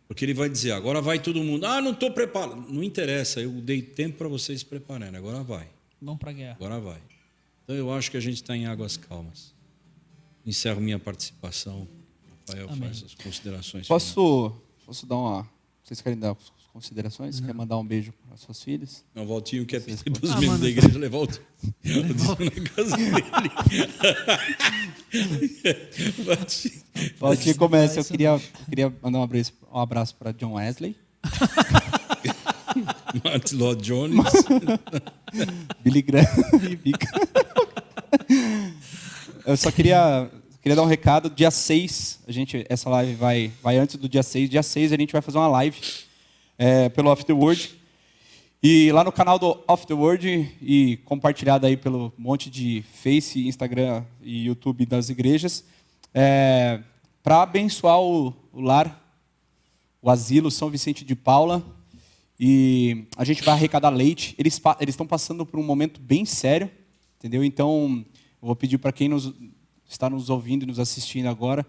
[SPEAKER 1] Porque Ele vai dizer, agora vai todo mundo. Não estou preparado. Não interessa, eu dei tempo para vocês se prepararem. Agora vai.
[SPEAKER 3] Vamos para a guerra.
[SPEAKER 1] Agora vai. Então eu acho que a gente está em águas calmas. Encerro minha participação. Rafael, faz as considerações.
[SPEAKER 2] Posso dar uma... Vocês querem dar considerações? Quer mandar um beijo para suas filhas?
[SPEAKER 1] Não, o Valtinho quer pedir para os
[SPEAKER 4] Ah,
[SPEAKER 1] membros
[SPEAKER 4] mano.
[SPEAKER 1] da igreja levar o dízimo na casa dele.
[SPEAKER 2] Valtinho começa. Eu queria mandar um abraço para John Wesley.
[SPEAKER 1] Martin Lloyd Jones.
[SPEAKER 2] Billy Graham. Eu só queria dar um recado. Dia 6, essa live vai antes do dia 6. Dia 6 a gente vai fazer uma live pelo Off The Word. E lá no canal do Off The Word e compartilhado aí pelo monte de Face, Instagram e YouTube das igrejas, para abençoar o lar, o asilo São Vicente de Paula. E a gente vai arrecadar leite. Eles estão passando por um momento bem sério, entendeu? Então, eu vou pedir para quem está nos ouvindo e nos assistindo agora,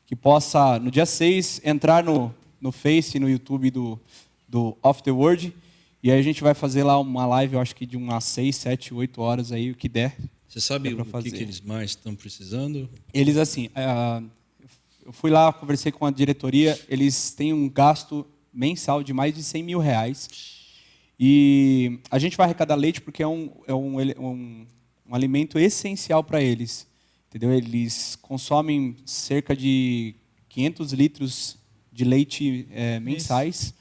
[SPEAKER 2] que possa, no dia 6, entrar no Face e no YouTube do Off The Word. E aí a gente vai fazer lá uma live, eu acho que de umas 6, 7, 8 horas aí, o que der.
[SPEAKER 1] Você sabe
[SPEAKER 2] pra
[SPEAKER 1] o
[SPEAKER 2] fazer.
[SPEAKER 1] que eles mais estão precisando?
[SPEAKER 2] Eles, assim, eu fui lá, conversei com a diretoria, eles têm um gasto mensal de mais de 100 mil reais. E a gente vai arrecadar leite porque é um alimento essencial para eles. Entendeu? Eles consomem cerca de 500 litros de leite mensais.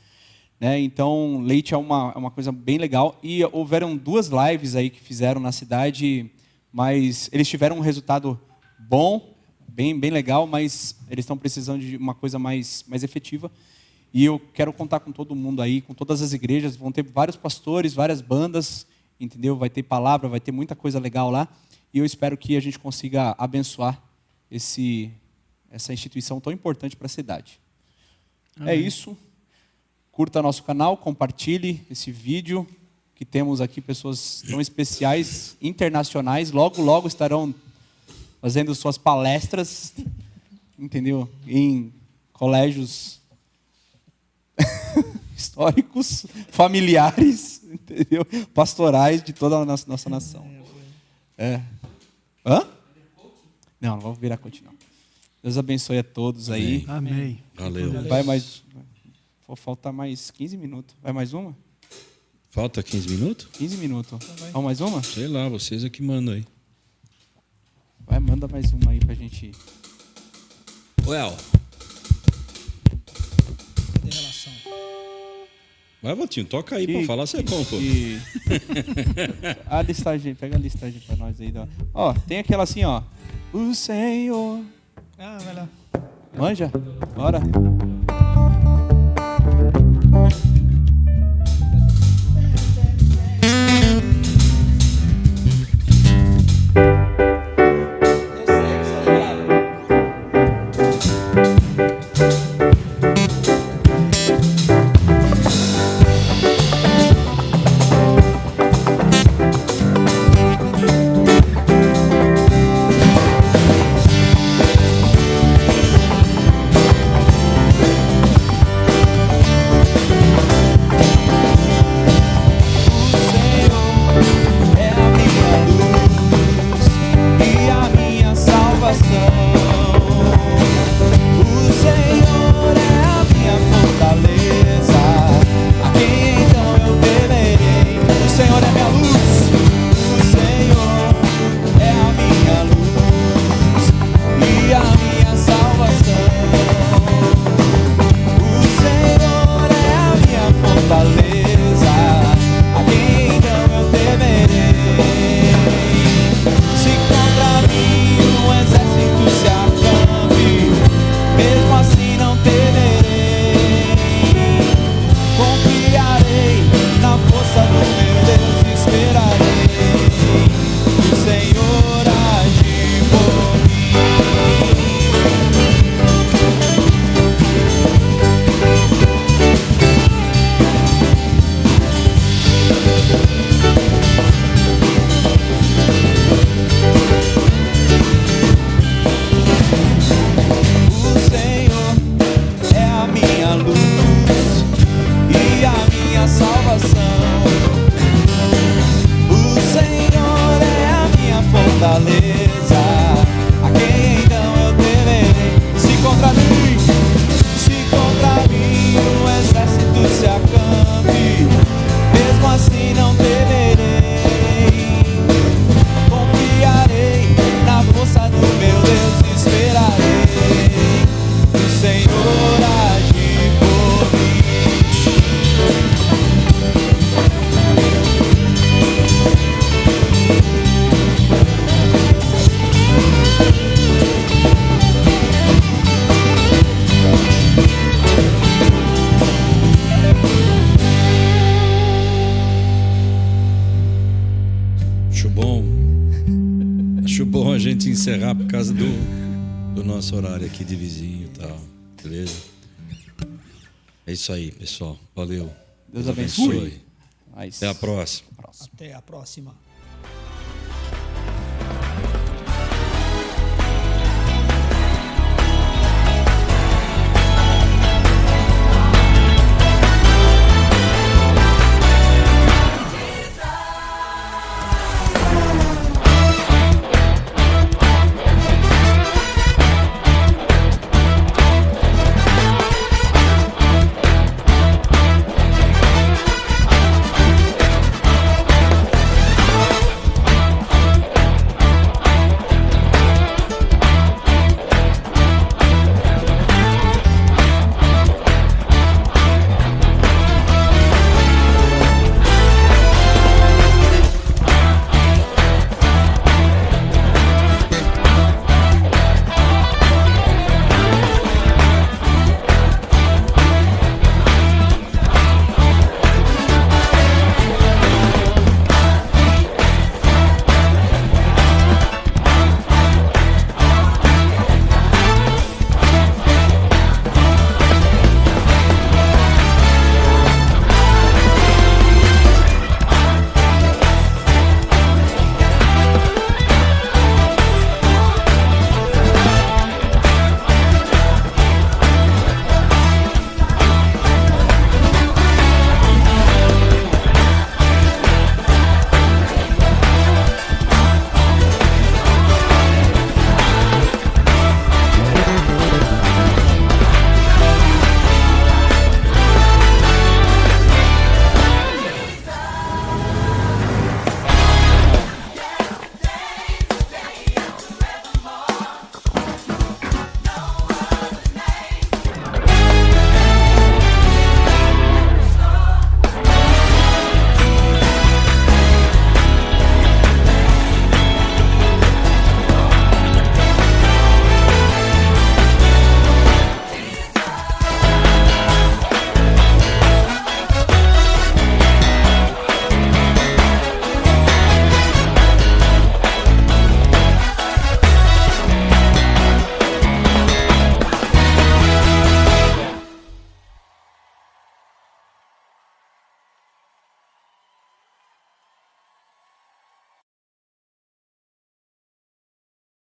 [SPEAKER 2] Né? Então, leite é uma coisa bem legal. E houveram 2 lives aí que fizeram na cidade, mas eles tiveram um resultado bom, bem legal, mas eles estão precisando de uma coisa mais efetiva. E eu quero contar com todo mundo aí, com todas as igrejas. Vão ter vários pastores, várias bandas, entendeu? Vai ter palavra, vai ter muita coisa legal lá. E eu espero que a gente consiga abençoar essa instituição tão importante para a cidade.
[SPEAKER 4] Amém.
[SPEAKER 2] É isso. Curta nosso canal, compartilhe esse vídeo, que temos aqui pessoas tão especiais, internacionais. Logo, logo estarão fazendo suas palestras, entendeu? Em colégios históricos, familiares, entendeu? Pastorais de toda a nossa nação. Hã? Não vou virar coach, não. Deus abençoe a todos aí.
[SPEAKER 4] Amém.
[SPEAKER 1] Valeu.
[SPEAKER 2] Vai mais. Vou faltar mais 15 minutos. Vai mais uma?
[SPEAKER 1] Falta 15 minutos?
[SPEAKER 2] 15 minutos. Vamos mais uma?
[SPEAKER 1] Sei lá, vocês é que mandam aí.
[SPEAKER 2] Vai, manda mais uma aí pra gente ir.
[SPEAKER 1] Well.
[SPEAKER 3] De relação.
[SPEAKER 1] Vai, Valtinho, toca aí pra falar, você é bom, pô.
[SPEAKER 2] A listagem, pega a listagem pra nós aí. Ó, tem aquela assim, ó. O Senhor.
[SPEAKER 3] Ah, vai lá.
[SPEAKER 2] Manja? Bora.
[SPEAKER 1] gente encerrar por causa do nosso horário aqui de vizinho e tal. Beleza? É isso aí, pessoal. Valeu.
[SPEAKER 2] Deus abençoe.
[SPEAKER 1] Até a próxima.
[SPEAKER 3] Até a próxima.